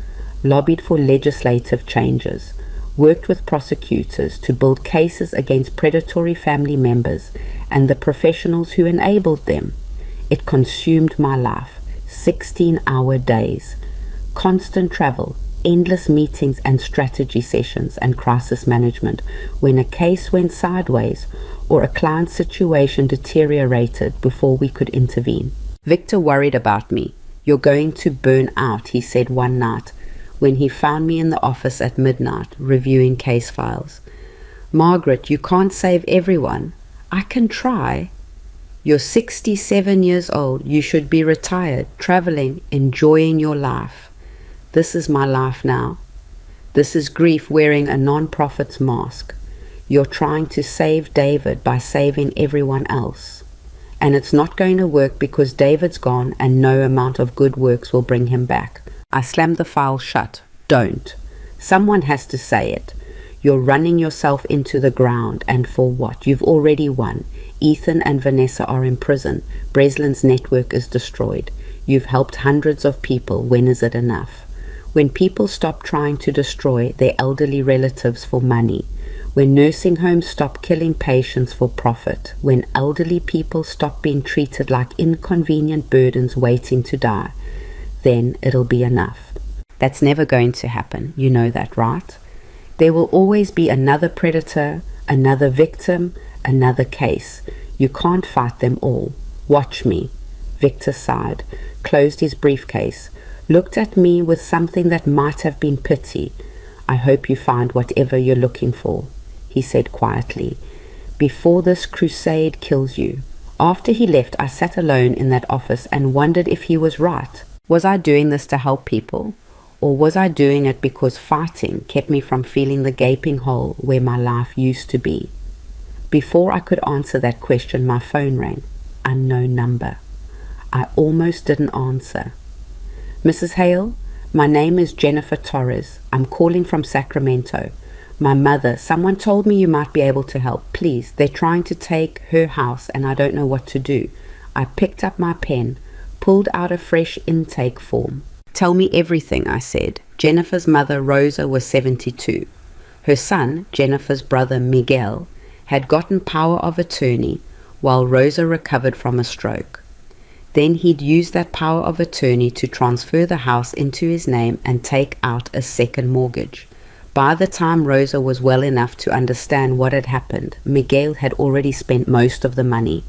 lobbied for legislative changes, worked with prosecutors to build cases against predatory family members and the professionals who enabled them. It consumed my life, 16-hour days, constant travel, endless meetings and strategy sessions and crisis management when a case went sideways or a client situation deteriorated before we could intervene. Victor worried about me. "You're going to burn out," he said one night when he found me in the office at midnight reviewing case files. "Margaret, you can't save everyone." "I can try." "You're 67 years old. You should be retired, traveling, enjoying your life." This is my life now. This is grief wearing a non-profit's mask. You're trying to save David by saving everyone else. And it's not going to work because David's gone and no amount of good works will bring him back. I slammed the file shut. Don't. Someone has to say it. You're running yourself into the ground, and for what? You've already won. Ethan and Vanessa are in prison. Breslin's network is destroyed. You've helped hundreds of people. When is it enough? When people stop trying to destroy their elderly relatives for money, when nursing homes stop killing patients for profit, when elderly people stop being treated like inconvenient burdens waiting to die, then it'll be enough. That's never going to happen. You know that, right? There will always be another predator, another victim, another case. You can't fight them all. Watch me. Victor sighed, closed his briefcase, looked at me with something that might have been pity. "I hope you find whatever you're looking for," he said quietly, "before this crusade kills you." After he left, I sat alone in that office and wondered if he was right. Was I doing this to help people? Or was I doing it because fighting kept me from feeling the gaping hole where my life used to be? Before I could answer that question, my phone rang. Unknown number. I almost didn't answer. Mrs. Hale, my name is Jennifer Torres. I'm calling from Sacramento. My mother, someone told me you might be able to help. Please, they're trying to take her house and I don't know what to do. I picked up my pen, pulled out a fresh intake form. Tell me everything, I said. Jennifer's mother, Rosa, was 72. Her son, Jennifer's brother, Miguel, had gotten power of attorney while Rosa recovered from a stroke. Then he'd used that power of attorney to transfer the house into his name and take out a second mortgage. By the time Rosa was well enough to understand what had happened, Miguel had already spent most of the money,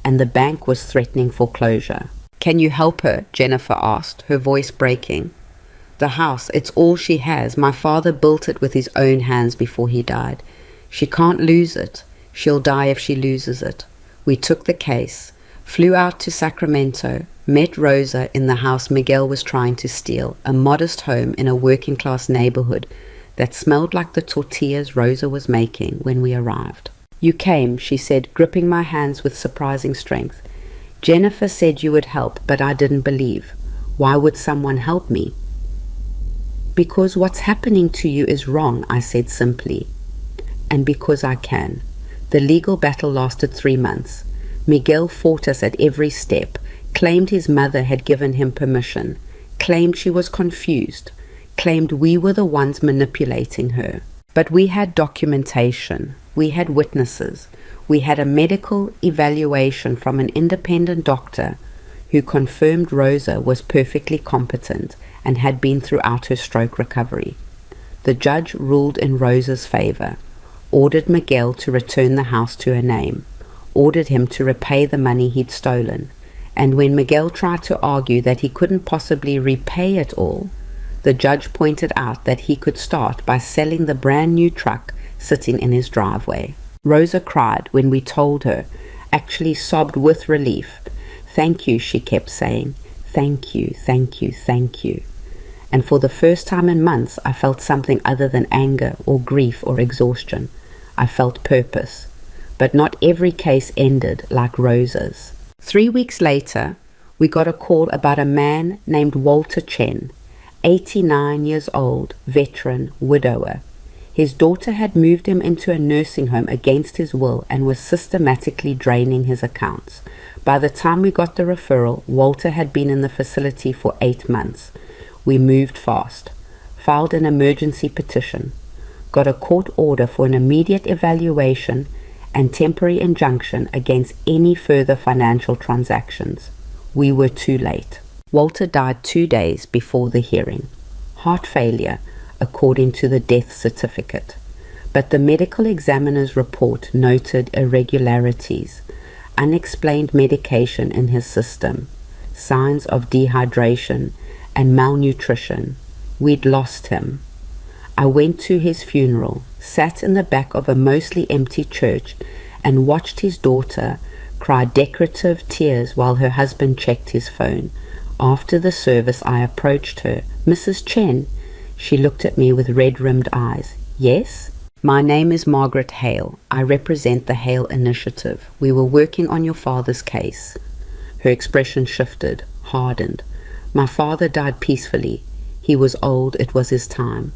and the bank was threatening foreclosure. Can you help her? Jennifer asked, her voice breaking. The house, it's all she has. My father built it with his own hands before he died. She can't lose it. She'll die if she loses it. We took the case, flew out to Sacramento, met Rosa in the house Miguel was trying to steal, a modest home in a working-class neighborhood that smelled like the tortillas Rosa was making when we arrived. You came, she said, gripping my hands with surprising strength. Jennifer said you would help, but I didn't believe. Why would someone help me? Because what's happening to you is wrong, I said simply. And because I can. The legal battle lasted 3 months. Miguel fought us at every step, claimed his mother had given him permission, claimed she was confused, claimed we were the ones manipulating her. But we had documentation, we had witnesses, we had a medical evaluation from an independent doctor who confirmed Rosa was perfectly competent and had been throughout her stroke recovery. The judge ruled in Rosa's favor, ordered Miguel to return the house to her name, ordered him to repay the money he'd stolen, and when Miguel tried to argue that he couldn't possibly repay it all, the judge pointed out that he could start by selling the brand new truck sitting in his driveway. Rosa cried when we told her, actually sobbed with relief. Thank you, she kept saying. Thank you, thank you, thank you. And for the first time in months, I felt something other than anger or grief or exhaustion. I felt purpose. But not every case ended like Rosa's. 3 weeks later, we got a call about a man named Walter Chen, 89 years old, veteran, widower. His daughter had moved him into a nursing home against his will and was systematically draining his accounts. By the time we got the referral, Walter had been in the facility for 8 months. We moved fast, filed an emergency petition, got a court order for an immediate evaluation and temporary injunction against any further financial transactions. We were too late. Walter died 2 days before the hearing. Heart failure, according to the death certificate. But the medical examiner's report noted irregularities, unexplained medication in his system, signs of dehydration and malnutrition. We'd lost him. I went to his funeral, sat in the back of a mostly empty church, and watched his daughter cry decorative tears while her husband checked his phone. After the service, I approached her. Mrs. Chen. She looked at me with red-rimmed eyes. Yes? My name is Margaret Hale. I represent the Hale Initiative. We were working on your father's case. Her expression shifted, hardened. My father died peacefully. He was old. It was his time.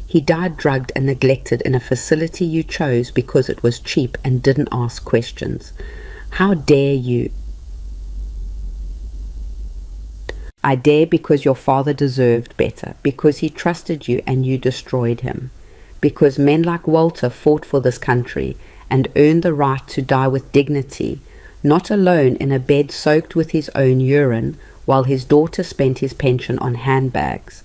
He died drugged and neglected in a facility you chose because it was cheap and didn't ask questions. How dare you? I dare because your father deserved better, because he trusted you and you destroyed him, because men like Walter fought for this country and earned the right to die with dignity, not alone in a bed soaked with his own urine while his daughter spent his pension on handbags.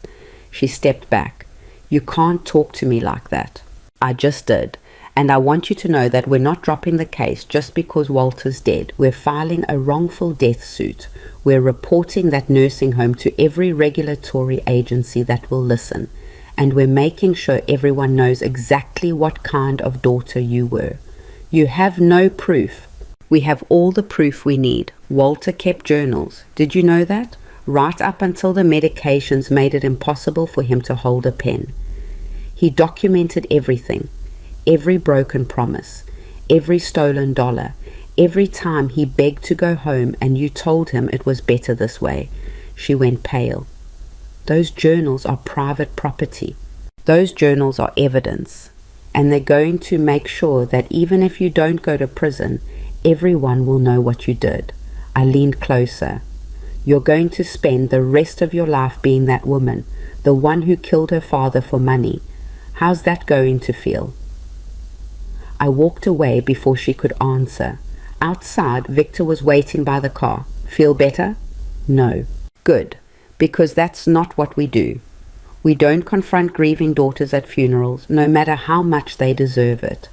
She stepped back. You can't talk to me like that. I just did. And I want you to know that we're not dropping the case just because Walter's dead. We're filing a wrongful death suit. We're reporting that nursing home to every regulatory agency that will listen. And we're making sure everyone knows exactly what kind of daughter you were. You have no proof. We have all the proof we need. Walter kept journals. Did you know that? Right up until the medications made it impossible for him to hold a pen. He documented everything. Every broken promise, every stolen dollar, every time he begged to go home and you told him it was better this way. She went pale. Those journals are private property. Those journals are evidence. And they're going to make sure that even if you don't go to prison, everyone will know what you did. I leaned closer. You're going to spend the rest of your life being that woman, the one who killed her father for money. How's that going to feel? I walked away before she could answer. Outside, Victor was waiting by the car. Feel better? No. Good, because that's not what we do. We don't confront grieving daughters at funerals, no matter how much they deserve it.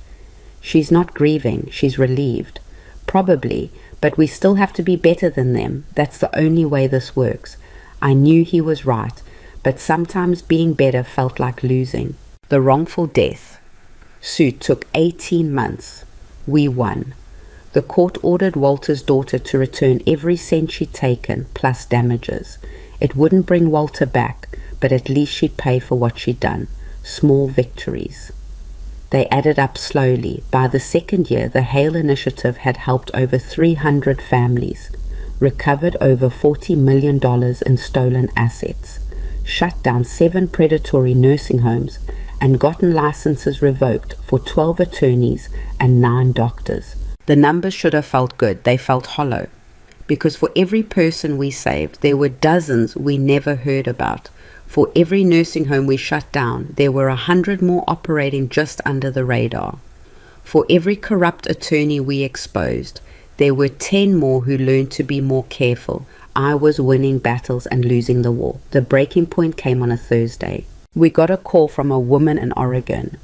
She's not grieving, she's relieved. Probably, but we still have to be better than them. That's the only way this works. I knew he was right, but sometimes being better felt like losing. The wrongful death suit took 18 months. We won. The court ordered Walter's daughter to return every cent she'd taken, plus damages. It wouldn't bring Walter back, but at least she'd pay for what she'd done. Small victories. They added up slowly. By the second year, the Hale Initiative had helped over 300 families, recovered over $40 million in stolen assets, shut down 7 predatory nursing homes, and gotten licenses revoked for 12 attorneys and 9 doctors. The numbers should have felt good. They felt hollow. Because for every person we saved, there were dozens we never heard about. For every nursing home we shut down, there were 100 more operating just under the radar. For every corrupt attorney we exposed, there were 10 more who learned to be more careful. I was winning battles and losing the war. The breaking point came on a Thursday. We got a call from a woman in Oregon.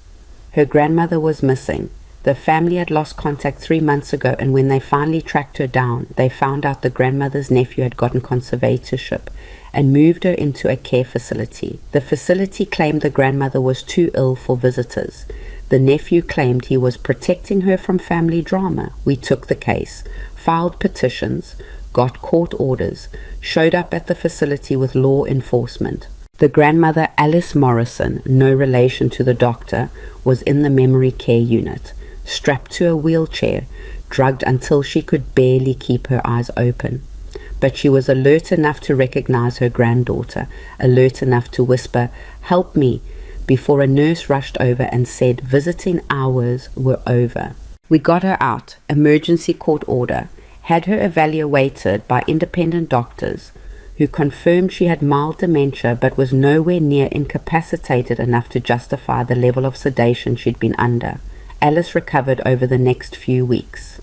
Her grandmother was missing. The family had lost contact 3 months ago, and when they finally tracked her down, they found out the grandmother's nephew had gotten conservatorship and moved her into a care facility. The facility claimed the grandmother was too ill for visitors. The nephew claimed he was protecting her from family drama. We took the case, filed petitions, got court orders, showed up at the facility with law enforcement. The grandmother, Alice Morrison, no relation to the doctor, was in the memory care unit, strapped to a wheelchair, drugged until she could barely keep her eyes open. But she was alert enough to recognize her granddaughter, alert enough to whisper, "Help me," before a nurse rushed over and said visiting hours were over. We got her out, emergency court order, had her evaluated by independent doctors, who confirmed she had mild dementia but was nowhere near incapacitated enough to justify the level of sedation she'd been under. Alice recovered over the next few weeks.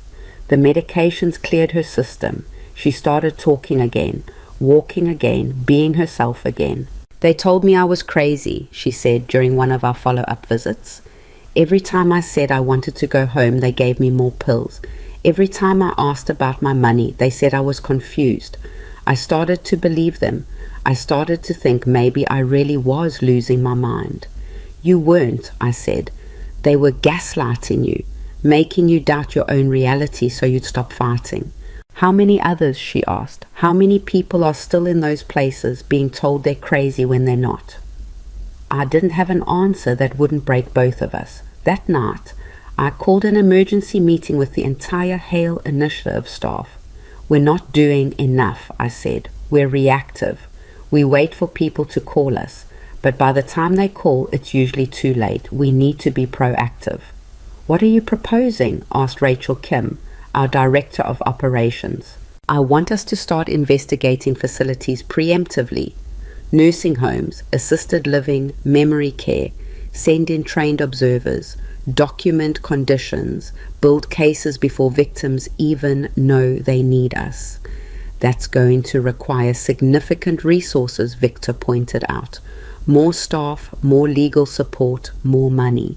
The medications cleared her system. She started talking again, walking again, being herself again. "They told me I was crazy," she said during one of our follow-up visits. "Every time I said I wanted to go home, they gave me more pills. Every time I asked about my money, they said I was confused. I started to believe them. I started to think maybe I really was losing my mind." "You weren't," I said. "They were gaslighting you, making you doubt your own reality so you'd stop fighting." "How many others?" she asked. "How many people are still in those places being told they're crazy when they're not?" I didn't have an answer that wouldn't break both of us. That night, I called an emergency meeting with the entire Hale Initiative staff. "We're not doing enough," I said. "We're reactive. We wait for people to call us, but by the time they call, it's usually too late. We need to be proactive." "What are you proposing?" asked Rachel Kim, our Director of Operations. "I want us to start investigating facilities preemptively. Nursing homes, assisted living, memory care, send in trained observers, document conditions, build cases before victims even know they need us. That's going to require significant resources," Victor pointed out. "More staff, more legal support, more money.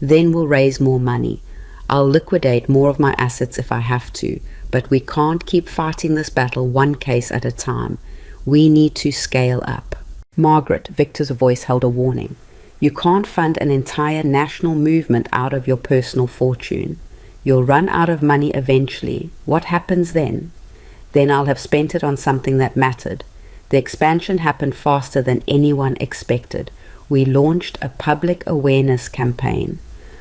Then we'll raise more money. I'll liquidate more of my assets if I have to, but we can't keep fighting this battle one case at a time. We need to scale up." "Margaret," Victor's voice held a warning. "You can't fund an entire national movement out of your personal fortune. You'll run out of money eventually. What happens then?" "Then I'll have spent it on something that mattered." The expansion happened faster than anyone expected. We launched a public awareness campaign,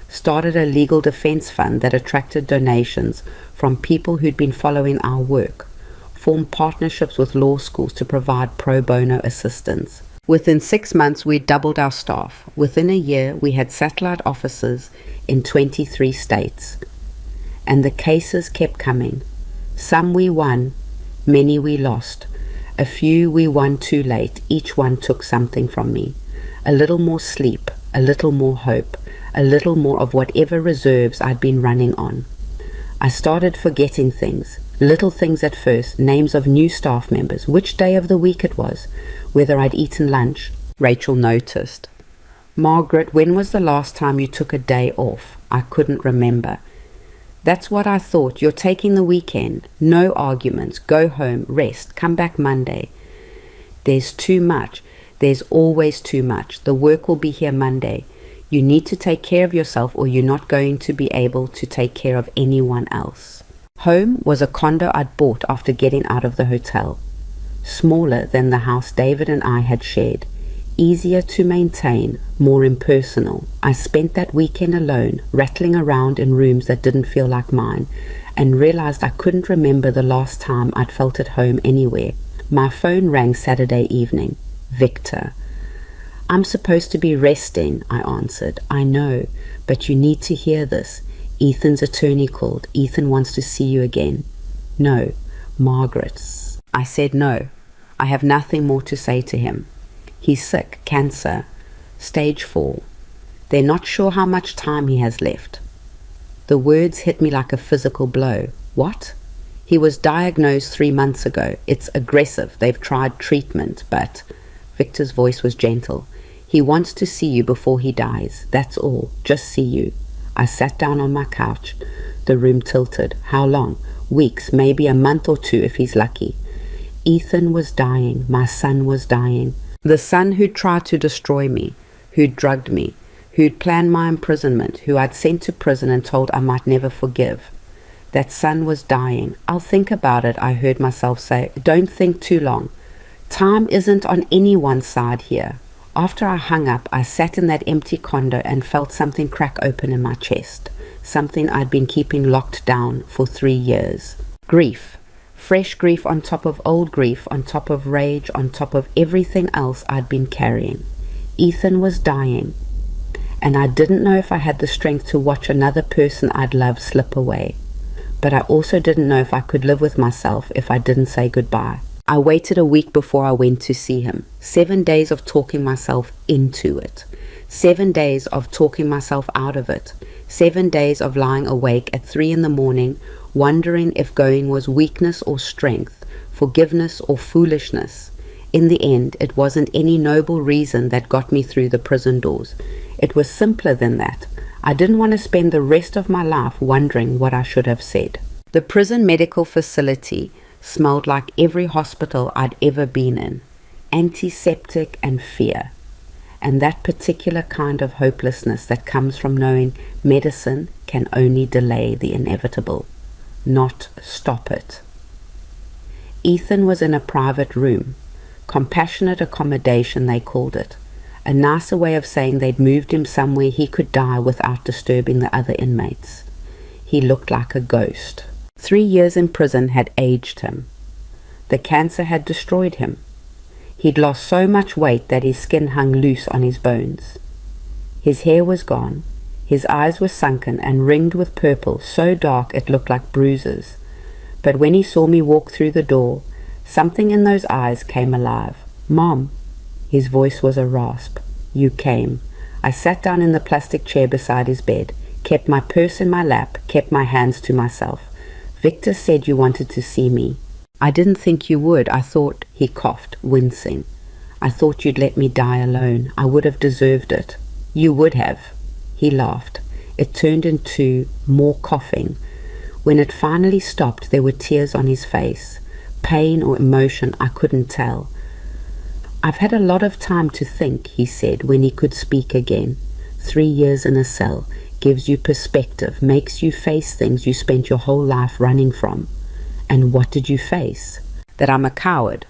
started a legal defense fund that attracted donations from people who'd been following our work, formed partnerships with law schools to provide pro bono assistance. Within 6 months, we doubled our staff. Within a year, we had satellite offices in 23 states. And the cases kept coming. Some we won, many we lost. A few we won too late. Each one took something from me. A little more sleep, a little more hope, a little more of whatever reserves I'd been running on. I started forgetting things, little things at first, names of new staff members, which day of the week it was, whether I'd eaten lunch. Rachel noticed. "Margaret, when was the last time you took a day off?" I couldn't remember. "That's what I thought. You're taking the weekend. No arguments. Go home, rest, come back Monday." "There's too much. There's always too much. The work will be here Monday. You need to take care of yourself or you're not going to be able to take care of anyone else." Home was a condo I'd bought after getting out of the hotel. Smaller than the house David and I had shared. Easier to maintain, more impersonal. I spent that weekend alone, rattling around in rooms that didn't feel like mine, and realized I couldn't remember the last time I'd felt at home anywhere. My phone rang Saturday evening. Victor. "I'm supposed to be resting," I answered. "I know, but you need to hear this. Ethan's attorney called. Ethan wants to see you again." "No, Margaret's." I said no. I have nothing more to say to him. He's sick, cancer, stage 4. They're not sure how much time he has left. The words hit me like a physical blow. What? He was diagnosed 3 months ago. It's aggressive. They've tried treatment, but... Victor's voice was gentle. "He wants to see you before he dies. That's all. Just see you." I sat down on my couch. The room tilted. How long? Weeks, maybe a month or 2 if he's lucky. Ethan was dying. My son was dying. The son who'd tried to destroy me, who'd drugged me, who'd planned my imprisonment, who I'd sent to prison and told I might never forgive. That son was dying. "I'll think about it," I heard myself say. "Don't think too long. Time isn't on anyone's side here." After I hung up, I sat in that empty condo and felt something crack open in my chest, something I'd been keeping locked down for 3 years. Grief. Fresh grief on top of old grief, on top of rage, on top of everything else I'd been carrying. Ethan was dying, and I didn't know if I had the strength to watch another person I'd loved slip away. But I also didn't know if I could live with myself if I didn't say goodbye. I waited a week before I went to see him. 7 days of talking myself into it. 7 days of talking myself out of it. 7 days of lying awake at 3 in the morning, wondering if going was weakness or strength, forgiveness or foolishness. In the end, it wasn't any noble reason that got me through the prison doors. It was simpler than that. I didn't want to spend the rest of my life wondering what I should have said. The prison medical facility smelled like every hospital I'd ever been in. Antiseptic and fear. And that particular kind of hopelessness that comes from knowing medicine can only delay the inevitable, not stop it. Ethan was in a private room. Compassionate accommodation, they called it. A nicer way of saying they'd moved him somewhere he could die without disturbing the other inmates. He looked like a ghost. 3 years in prison had aged him. The cancer had destroyed him. He'd lost so much weight that his skin hung loose on his bones. His hair was gone. His eyes were sunken and ringed with purple, so dark it looked like bruises. But when he saw me walk through the door, something in those eyes came alive. "Mom." His voice was a rasp. "You came." I sat down in the plastic chair beside his bed, kept my purse in my lap, kept my hands to myself. "Victor said you wanted to see me." "I didn't think you would. I thought," he coughed, wincing. "I thought you'd let me die alone. I would have deserved it." "You would have." He laughed. It turned into more coughing. When it finally stopped, there were tears on his face. Pain or emotion, I couldn't tell. "I've had a lot of time to think," he said when he could speak again. 3 years in a cell gives you perspective, makes you face things you spent your whole life running from. And what did you face? That I'm a coward.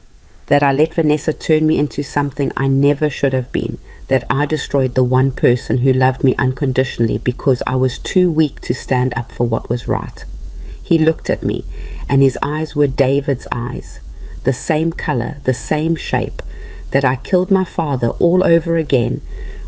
That I let Vanessa turn me into something I never should have been. That I destroyed the one person who loved me unconditionally because I was too weak to stand up for what was right. He looked at me, and his eyes were David's eyes. The same color, the same shape, that I killed my father all over again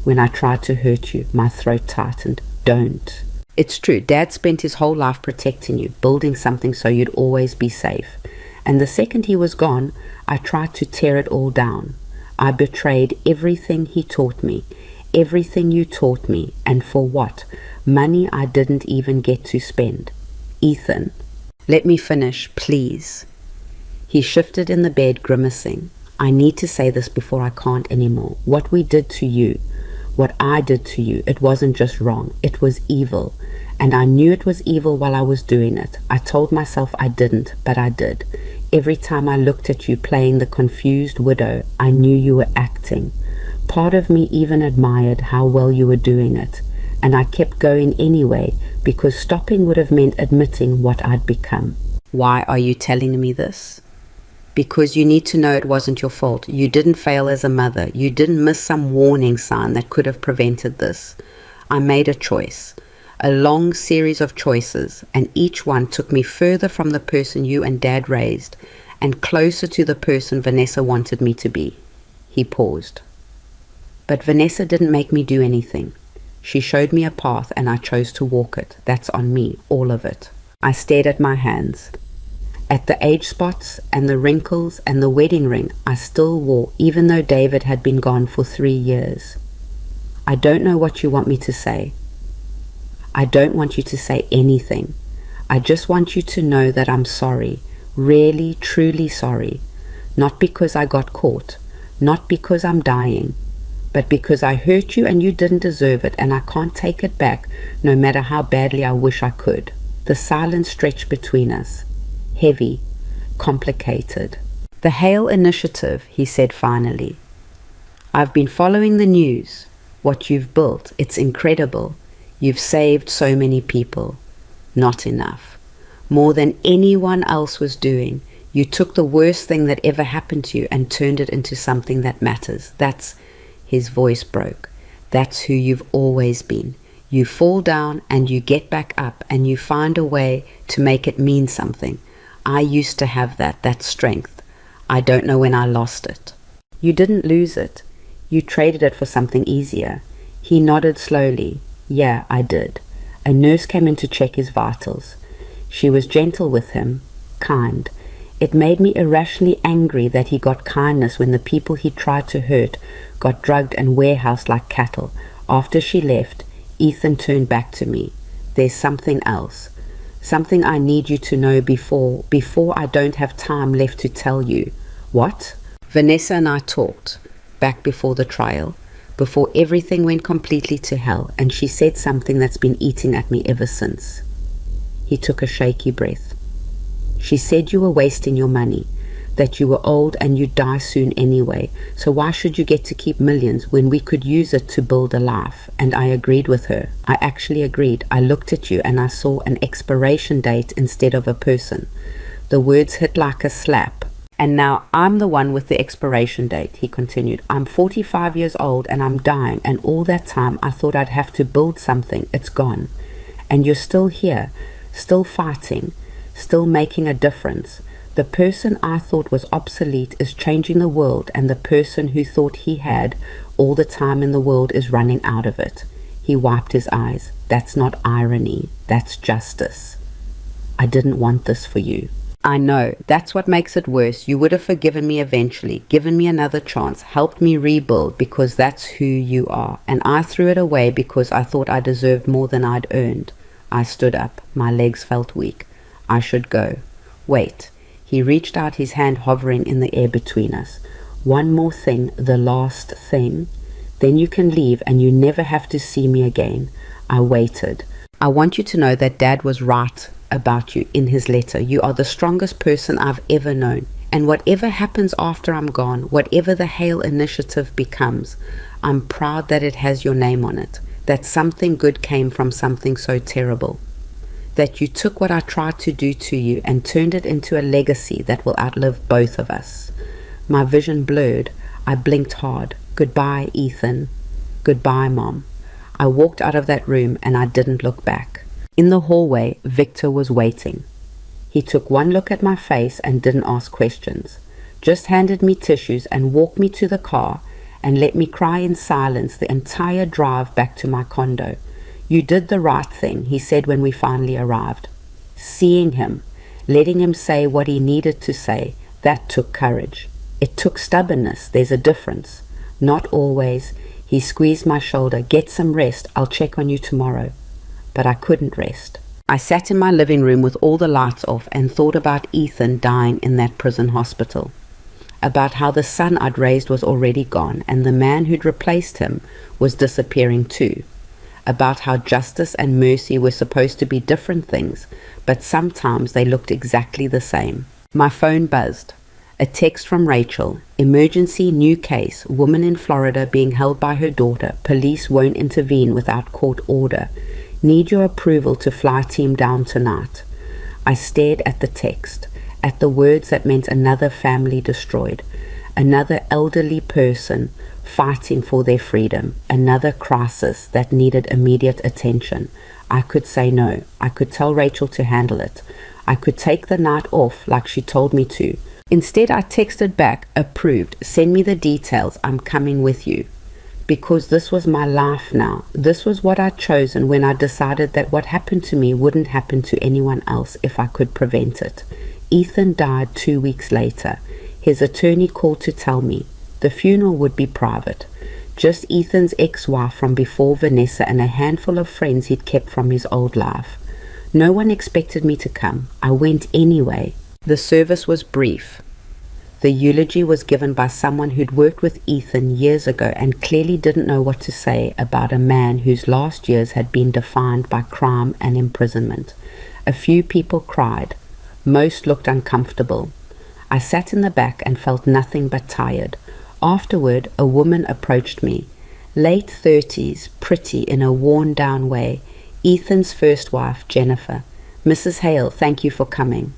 when I tried to hurt you. My throat tightened. Don't. It's true, Dad spent his whole life protecting you, building something so you'd always be safe. And the second he was gone, I tried to tear it all down. I betrayed everything he taught me, everything you taught me, and for what? Money I didn't even get to spend. Ethan, let me finish, please. He shifted in the bed, grimacing. I need to say this before I can't anymore. What we did to you, what I did to you, it wasn't just wrong, it was evil. And I knew it was evil while I was doing it. I told myself I didn't, but I did. Every time I looked at you playing the confused widow, I knew you were acting. Part of me even admired how well you were doing it. And I kept going anyway, because stopping would have meant admitting what I'd become. Why are you telling me this? Because you need to know it wasn't your fault. You didn't fail as a mother. You didn't miss some warning sign that could have prevented this. I made a choice. A long series of choices, and each one took me further from the person you and Dad raised and closer to the person Vanessa wanted me to be. He paused. But Vanessa didn't make me do anything. She showed me a path and I chose to walk it. That's on me, all of it. I stared at my hands. At the age spots and the wrinkles and the wedding ring I still wore, even though David had been gone for 3 years. I don't know what you want me to say. I don't want you to say anything. I just want you to know that I'm sorry, really, truly sorry. Not because I got caught, not because I'm dying, but because I hurt you and you didn't deserve it, and I can't take it back, no matter how badly I wish I could. The silence stretched between us, heavy, complicated. The Heartℹ initiative, he said finally. I've been following the news. What you've built, it's incredible. You've saved so many people. Not enough. More than anyone else was doing. You took the worst thing that ever happened to you and turned it into something that matters. That's, his voice broke. That's who you've always been. You fall down and you get back up and you find a way to make it mean something. I used to have that strength. I don't know when I lost it. You didn't lose it. You traded it for something easier. He nodded slowly. Yeah, I did. A nurse came in to check his vitals. She was gentle with him, kind. It made me irrationally angry that he got kindness when the people he tried to hurt got drugged and warehoused like cattle. After she left, Ethan turned back to me. There's something else. Something I need you to know before I don't have time left to tell you. What? Vanessa and I talked, back before the trial. Before everything went completely to hell, and she said something that's been eating at me ever since. He took a shaky breath. She said you were wasting your money, that you were old and you'd die soon anyway, so why should you get to keep millions when we could use it to build a life? And I agreed with her. I actually agreed. I looked at you and I saw an expiration date instead of a person. The words hit like a slap. And now I'm the one with the expiration date, he continued. I'm 45 years old and I'm dying, and all that time I thought I'd have to build something. It's gone. And you're still here, still fighting, still making a difference. The person I thought was obsolete is changing the world, and the person who thought he had all the time in the world is running out of it. He wiped his eyes. That's not irony, that's justice. I didn't want this for you. I know, that's what makes it worse. You would have forgiven me eventually, given me another chance, helped me rebuild, because that's who you are. And I threw it away because I thought I deserved more than I'd earned. I stood up. My legs felt weak. I should go. Wait. He reached out, his hand hovering in the air between us. One more thing, the last thing. Then you can leave and you never have to see me again. I waited. I want you to know that Dad was right about you in his letter. You are the strongest person I've ever known. And whatever happens after I'm gone, whatever the Heartℹ initiative becomes, I'm proud that it has your name on it. That something good came from something so terrible. That you took what I tried to do to you and turned it into a legacy that will outlive both of us. My vision blurred. I blinked hard. Goodbye, Ethan. Goodbye, Mom. I walked out of that room and I didn't look back. In the hallway, Victor was waiting. He took one look at my face and didn't ask questions, just handed me tissues and walked me to the car and let me cry in silence the entire drive back to my condo. "You did the right thing," he said when we finally arrived. Seeing him, letting him say what he needed to say, that took courage. It took stubbornness. There's a difference. Not always. He squeezed my shoulder. "Get some rest. I'll check on you tomorrow." But I couldn't rest. I sat in my living room with all the lights off and thought about Ethan dying in that prison hospital. About how the son I'd raised was already gone and the man who'd replaced him was disappearing too. About how justice and mercy were supposed to be different things, but sometimes they looked exactly the same. My phone buzzed. A text from Rachel. "Emergency, new case. Woman in Florida being held by her daughter. Police won't intervene without court order. Need your approval to fly team down tonight." I stared at the text, at the words that meant another family destroyed, another elderly person fighting for their freedom, another crisis that needed immediate attention. I could say no. I could tell Rachel to handle it. I could take the night off like she told me to. Instead, I texted back, "Approved. Send me the details. I'm coming with you." Because this was my life now. This was what I'd chosen when I decided that what happened to me wouldn't happen to anyone else if I could prevent it. Ethan died 2 weeks later. His attorney called to tell me the funeral would be private. Just Ethan's ex-wife from before Vanessa and a handful of friends he'd kept from his old life. No one expected me to come. I went anyway. The service was brief. The eulogy was given by someone who'd worked with Ethan years ago and clearly didn't know what to say about a man whose last years had been defined by crime and imprisonment. A few people cried. Most looked uncomfortable. I sat in the back and felt nothing but tired. Afterward, a woman approached me. Late 30s, pretty in a worn-down way. Ethan's first wife, Jennifer. "Mrs. Hale, thank you for coming."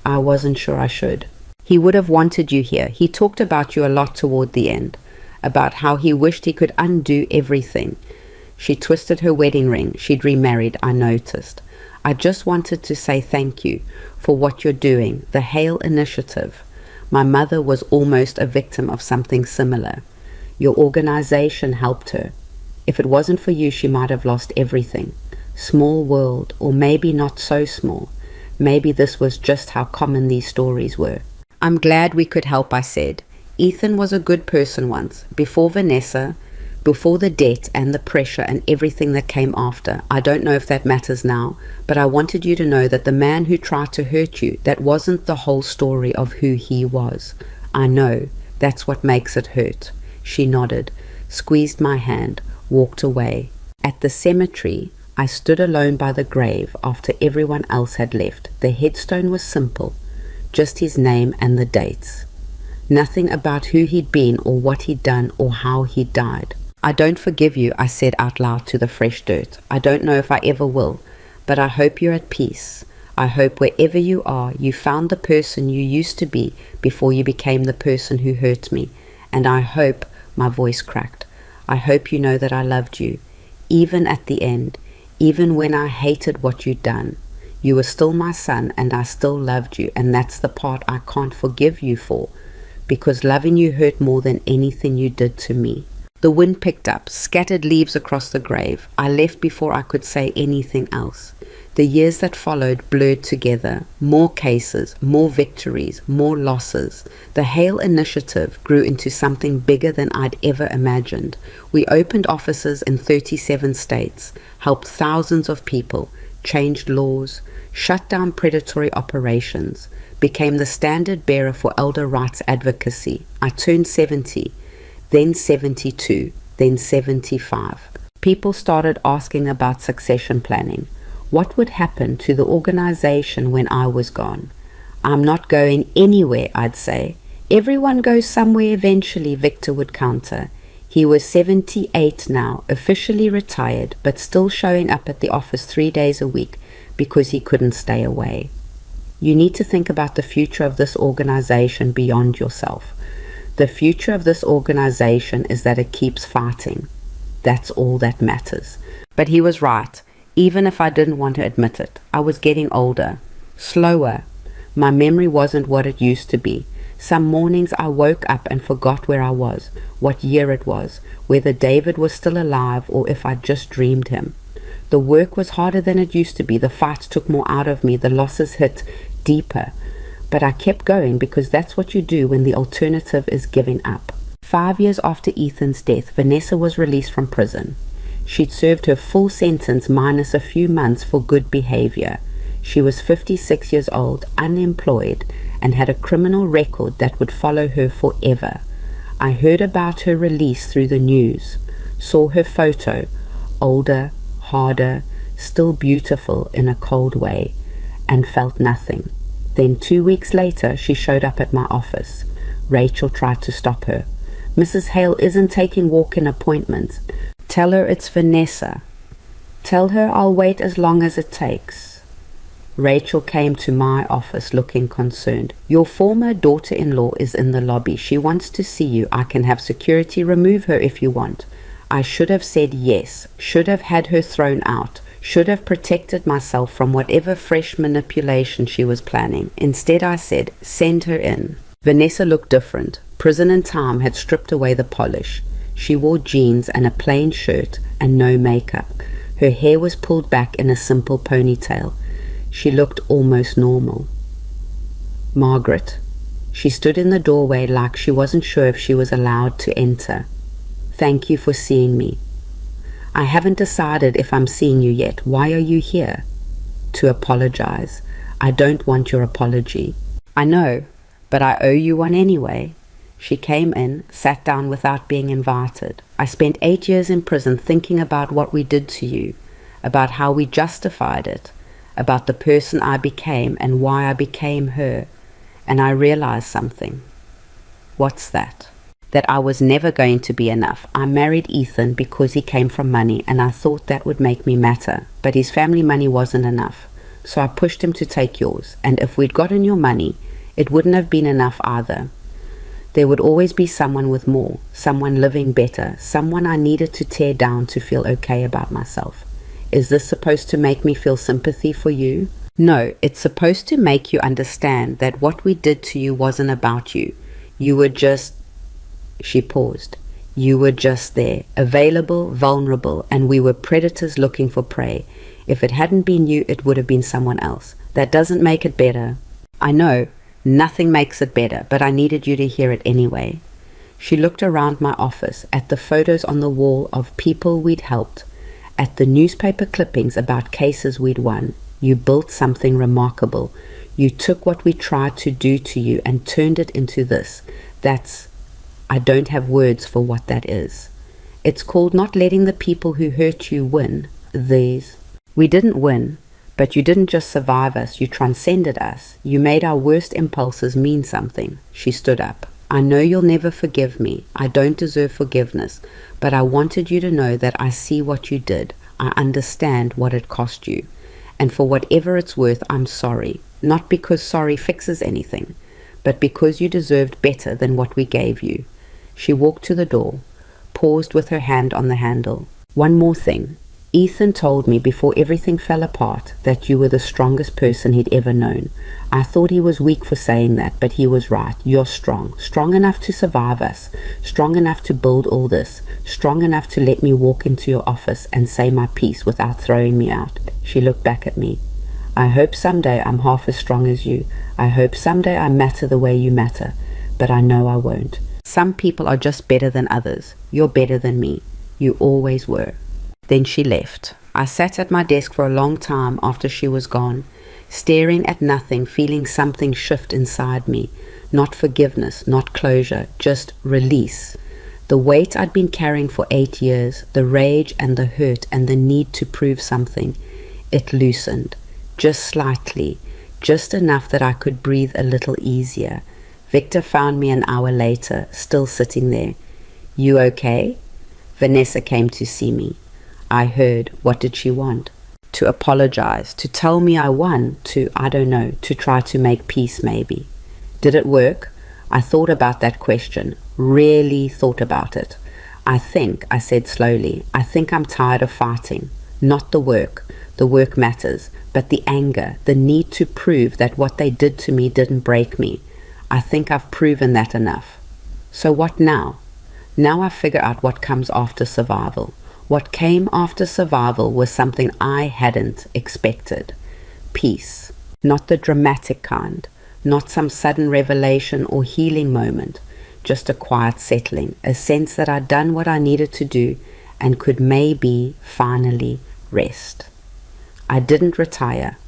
I wasn't sure I should. "He would have wanted you here. He talked about you a lot toward the end, about how he wished he could undo everything." She twisted her wedding ring. She'd remarried, I noticed. "I just wanted to say thank you for what you're doing, the Hale Initiative. My mother was almost a victim of something similar. Your organization helped her. If it wasn't for you, she might have lost everything. Small world, or maybe not so small. Maybe this was just how common these stories were." "I'm glad we could help," I said. "Ethan was a good person once, before Vanessa, before the debt and the pressure and everything that came after. I don't know if that matters now, but I wanted you to know that the man who tried to hurt you, that wasn't the whole story of who he was. I know. That's what makes it hurt." She nodded, squeezed my hand, walked away. At the cemetery, I stood alone by the grave after everyone else had left. The headstone was simple, just his name and the dates. Nothing about who he'd been or what he'd done or how he died. "I don't forgive you," I said out loud to the fresh dirt. "I don't know if I ever will, but I hope you're at peace. I hope wherever you are, you found the person you used to be before you became the person who hurt me. And I hope," my voice cracked, "I hope you know that I loved you, even at the end, even when I hated what you'd done. You were still my son and I still loved you, and that's the part I can't forgive you for, because loving you hurt more than anything you did to me." The wind picked up, scattered leaves across the grave. I left before I could say anything else. The years that followed blurred together. More cases, more victories, more losses. The Hale Initiative grew into something bigger than I'd ever imagined. We opened offices in 37 states, helped thousands of people, changed laws, shut down predatory operations, became the standard bearer for elder rights advocacy. I turned 70, then 72, then 75. People started asking about succession planning. What would happen to the organization when I was gone? "I'm not going anywhere," I'd say. "Everyone goes somewhere eventually," Victor would counter. He was 78 now, officially retired, but still showing up at the office 3 days a week because he couldn't stay away. You need to think about the future of this organization beyond yourself. The future of this organization is that it keeps fighting. That's all that matters. But he was right. Even if I didn't want to admit it, I was getting older, slower. My memory wasn't what it used to be. Some mornings I woke up and forgot where I was, what year it was, whether David was still alive or if I'd just dreamed him. The work was harder than it used to be. The fights took more out of me. The losses hit deeper. But I kept going because that's what you do when the alternative is giving up. 5 years after Ethan's death, Vanessa was released from prison. She'd served her full sentence minus a few months for good behavior. She was 56 years old, unemployed, and had a criminal record that would follow her forever. I heard about her release through the news, saw her photo, older, harder, still beautiful in a cold way, and felt nothing. Then 2 weeks later, she showed up at my office. Rachel tried to stop her. "Mrs. Hale isn't taking walk-in appointments. Tell her it's Vanessa. Tell her I'll wait as long as it takes." Rachel came to my office looking concerned. "Your former daughter-in-law is in the lobby. She wants to see you. I can have security remove her if you want." I should have said yes, should have had her thrown out, should have protected myself from whatever fresh manipulation she was planning. Instead I said, "Send her in." Vanessa looked different. Prison and time had stripped away the polish. She wore jeans and a plain shirt and no makeup. Her hair was pulled back in a simple ponytail. She looked almost normal. Margaret. She stood in the doorway like she wasn't sure if she was allowed to enter. "Thank you for seeing me." "I haven't decided if I'm seeing you yet. Why are you here?" "To apologize. I don't want your apology." "I know, but I owe you one anyway." She came in, sat down without being invited. "I spent 8 years in prison thinking about what we did to you, about how we justified it, about the person I became and why I became her. And I realized something." "What's that?" "That I was never going to be enough. I married Ethan because he came from money and I thought that would make me matter. But his family money wasn't enough. So I pushed him to take yours. And if we'd gotten your money, it wouldn't have been enough either. There would always be someone with more, someone living better, someone I needed to tear down to feel okay about myself. Is this supposed to make me feel sympathy for you? No, it's supposed to make you understand that what we did to you wasn't about you. You were just..." She paused. "You were just there, available, vulnerable, and we were predators looking for prey. If it hadn't been you, it would have been someone else. That doesn't make it better." "I know. Nothing makes it better, but I needed you to hear it anyway." She looked around my office, at the photos on the wall of people we'd helped, at the newspaper clippings about cases we'd won. "You built something remarkable. You took what we tried to do to you and turned it into this. I don't have words for what that is. It's called not letting the people who hurt you win. We didn't win. But you didn't just survive us, you transcended us. You made our worst impulses mean something." She stood up. "I know you'll never forgive me. I don't deserve forgiveness. But I wanted you to know that I see what you did. I understand what it cost you. And for whatever it's worth, I'm sorry. Not because sorry fixes anything, but because you deserved better than what we gave you." She walked to the door, paused with her hand on the handle. "One more thing. Ethan told me before everything fell apart that you were the strongest person he'd ever known. I thought he was weak for saying that, but he was right. You're strong. Strong enough to survive us. Strong enough to build all this. Strong enough to let me walk into your office and say my piece without throwing me out." She looked back at me. "I hope someday I'm half as strong as you. I hope someday I matter the way you matter. But I know I won't. Some people are just better than others. You're better than me. You always were." Then she left. I sat at my desk for a long time after she was gone, staring at nothing, feeling something shift inside me. Not forgiveness, not closure, just release. The weight I'd been carrying for 8 years, the rage and the hurt and the need to prove something, it loosened, just slightly, just enough that I could breathe a little easier. Victor found me an hour later, still sitting there. "You okay?" Vanessa came to see me. I heard. What did she want? To apologize, to tell me I won, I don't know, to try to make peace maybe. Did it work? I thought about that question, really thought about it. I said slowly, I think I'm tired of fighting. Not the work. The work matters, but the anger, the need to prove that what they did to me didn't break me. I think I've proven that enough. So what now? Now I figure out what comes after survival. What came after survival was something I hadn't expected. Peace. Not the dramatic kind. Not some sudden revelation or healing moment. Just a quiet settling. A sense that I'd done what I needed to do and could maybe finally rest. I didn't retire.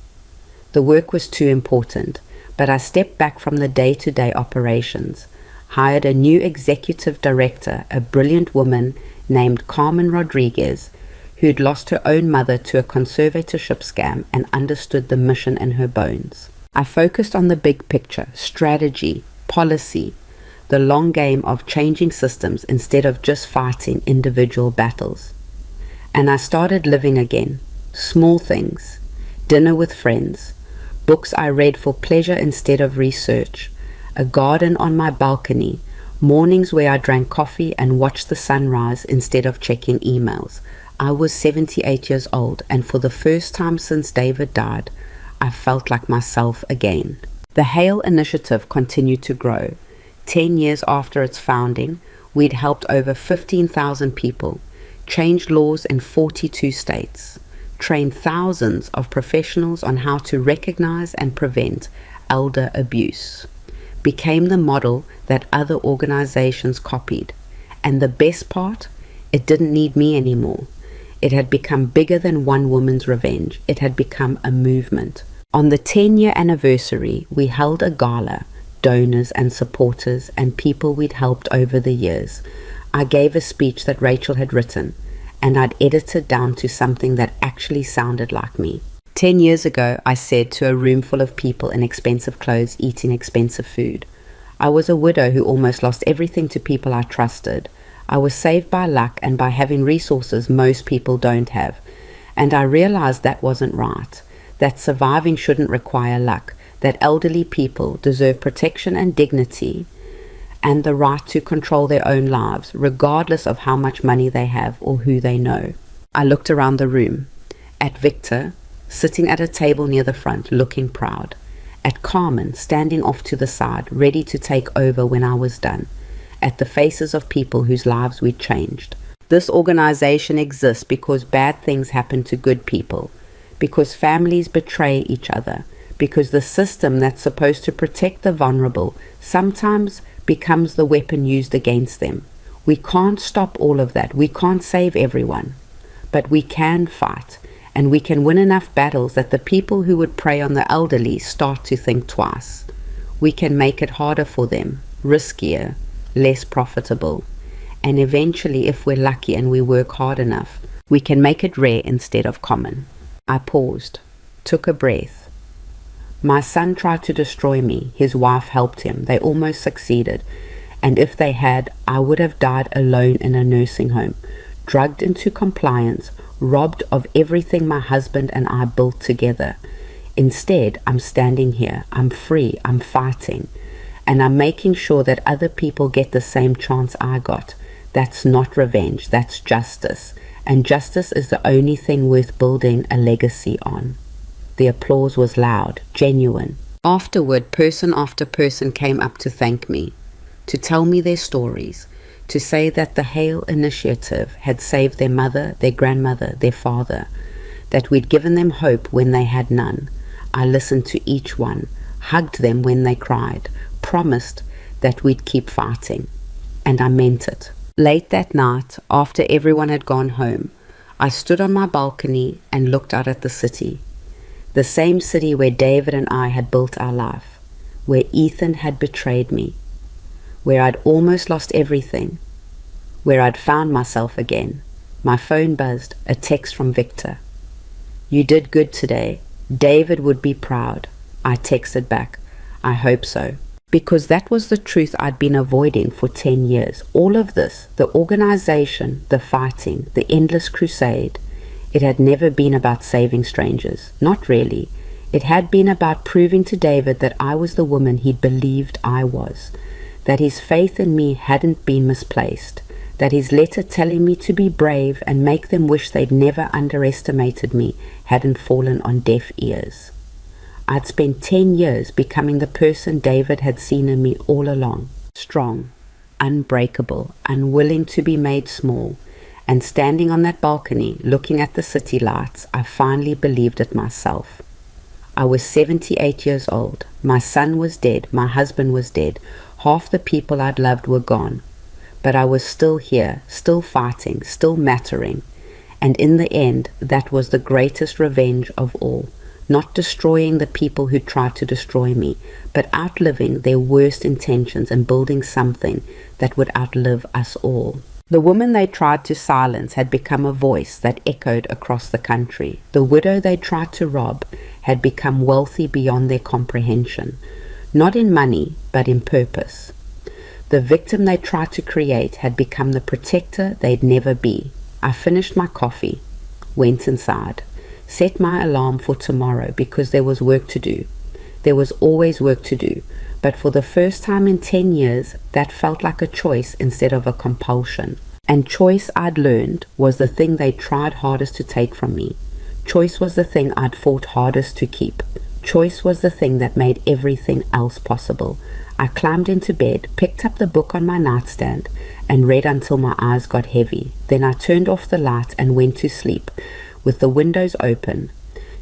The work was too important, but I stepped back from the day-to-day operations, hired a new executive director, a brilliant woman named Carmen Rodriguez, who'd lost her own mother to a conservatorship scam and understood the mission in her bones. I focused on the big picture, strategy, policy, the long game of changing systems instead of just fighting individual battles. And I started living again. Small things, dinner with friends, books I read for pleasure instead of research, a garden on my balcony, mornings where I drank coffee and watched the sunrise instead of checking emails. I was 78 years old, and for the first time since David died, I felt like myself again. The Heartℹ initiative continued to grow. 10 years after its founding, we'd helped over 15,000 people, changed laws in 42 states, trained thousands of professionals on how to recognize and prevent elder abuse, became the model that other organizations copied. And the best part, it didn't need me anymore. It had become bigger than one woman's revenge. It had become a movement. On the 10-year anniversary, we held a gala, donors and supporters and people we'd helped over the years. I gave a speech that Rachel had written, and I'd edited down to something that actually sounded like me. 10 years ago, I said to a room full of people in expensive clothes eating expensive food. I was a widow who almost lost everything to people I trusted. I was saved by luck and by having resources most people don't have. And I realized that wasn't right, that surviving shouldn't require luck, that elderly people deserve protection and dignity and the right to control their own lives, regardless of how much money they have or who they know. I looked around the room, at Victor, sitting at a table near the front, looking proud, at Carmen, standing off to the side, ready to take over when I was done, at the faces of people whose lives we'd changed. This organization exists because bad things happen to good people, because families betray each other, because the system that's supposed to protect the vulnerable sometimes becomes the weapon used against them. We can't stop all of that. We can't save everyone. But we can fight, and we can win enough battles that the people who would prey on the elderly start to think twice. We can make it harder for them, riskier, less profitable. And eventually, if we're lucky and we work hard enough, we can make it rare instead of common. I paused, took a breath. My son tried to destroy me. His wife helped him. They almost succeeded. And if they had, I would have died alone in a nursing home, drugged into compliance, robbed of everything my husband and I built together. Instead, I'm standing here. I'm free. I'm fighting. And I'm making sure that other people get the same chance I got. That's not revenge. That's justice. And justice is the only thing worth building a legacy on. The applause was loud, genuine. Afterward, person after person came up to thank me, to tell me their stories, to say that the Heartℹ initiative had saved their mother, their grandmother, their father, that we'd given them hope when they had none. I listened to each one, hugged them when they cried, promised that we'd keep fighting. And I meant it. Late that night, after everyone had gone home, I stood on my balcony and looked out at the city. The same city where David and I had built our life, where Ethan had betrayed me, where I'd almost lost everything, where I'd found myself again. My phone buzzed, a text from Victor. "You did good today. David would be proud." I texted back, "I hope so." Because that was the truth I'd been avoiding for 10 years. All of this, the organization, the fighting, the endless crusade, it had never been about saving strangers. Not really. It had been about proving to David that I was the woman he believed I was, that his faith in me hadn't been misplaced, that his letter telling me to be brave and make them wish they'd never underestimated me hadn't fallen on deaf ears. I'd spent 10 years becoming the person David had seen in me all along. Strong, unbreakable, unwilling to be made small. And standing on that balcony, looking at the city lights, I finally believed it myself. I was 78 years old. My son was dead. My husband was dead. Half the people I'd loved were gone. But I was still here, still fighting, still mattering. And in the end, that was the greatest revenge of all. Not destroying the people who tried to destroy me, but outliving their worst intentions and building something that would outlive us all. The woman they tried to silence had become a voice that echoed across the country. The widow they tried to rob had become wealthy beyond their comprehension, not in money, but in purpose. The victim they tried to create had become the protector they'd never be. I finished my coffee, went inside, set my alarm for tomorrow because there was work to do. There was always work to do, but for the first time in 10 years, that felt like a choice instead of a compulsion. And choice, I'd learned, was the thing they tried hardest to take from me. Choice was the thing I'd fought hardest to keep. Choice was the thing that made everything else possible. I climbed into bed, picked up the book on my nightstand, and read until my eyes got heavy. Then I turned off the light and went to sleep, with the windows open,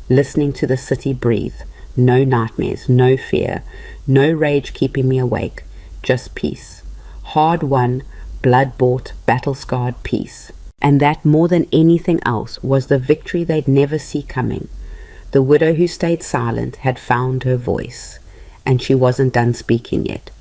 listening to the city breathe. No nightmares, no fear, no rage keeping me awake, just peace. Hard-won, blood-bought, battle-scarred peace. And that, more than anything else, was the victory they'd never see coming. The widow who stayed silent had found her voice, and she wasn't done speaking yet.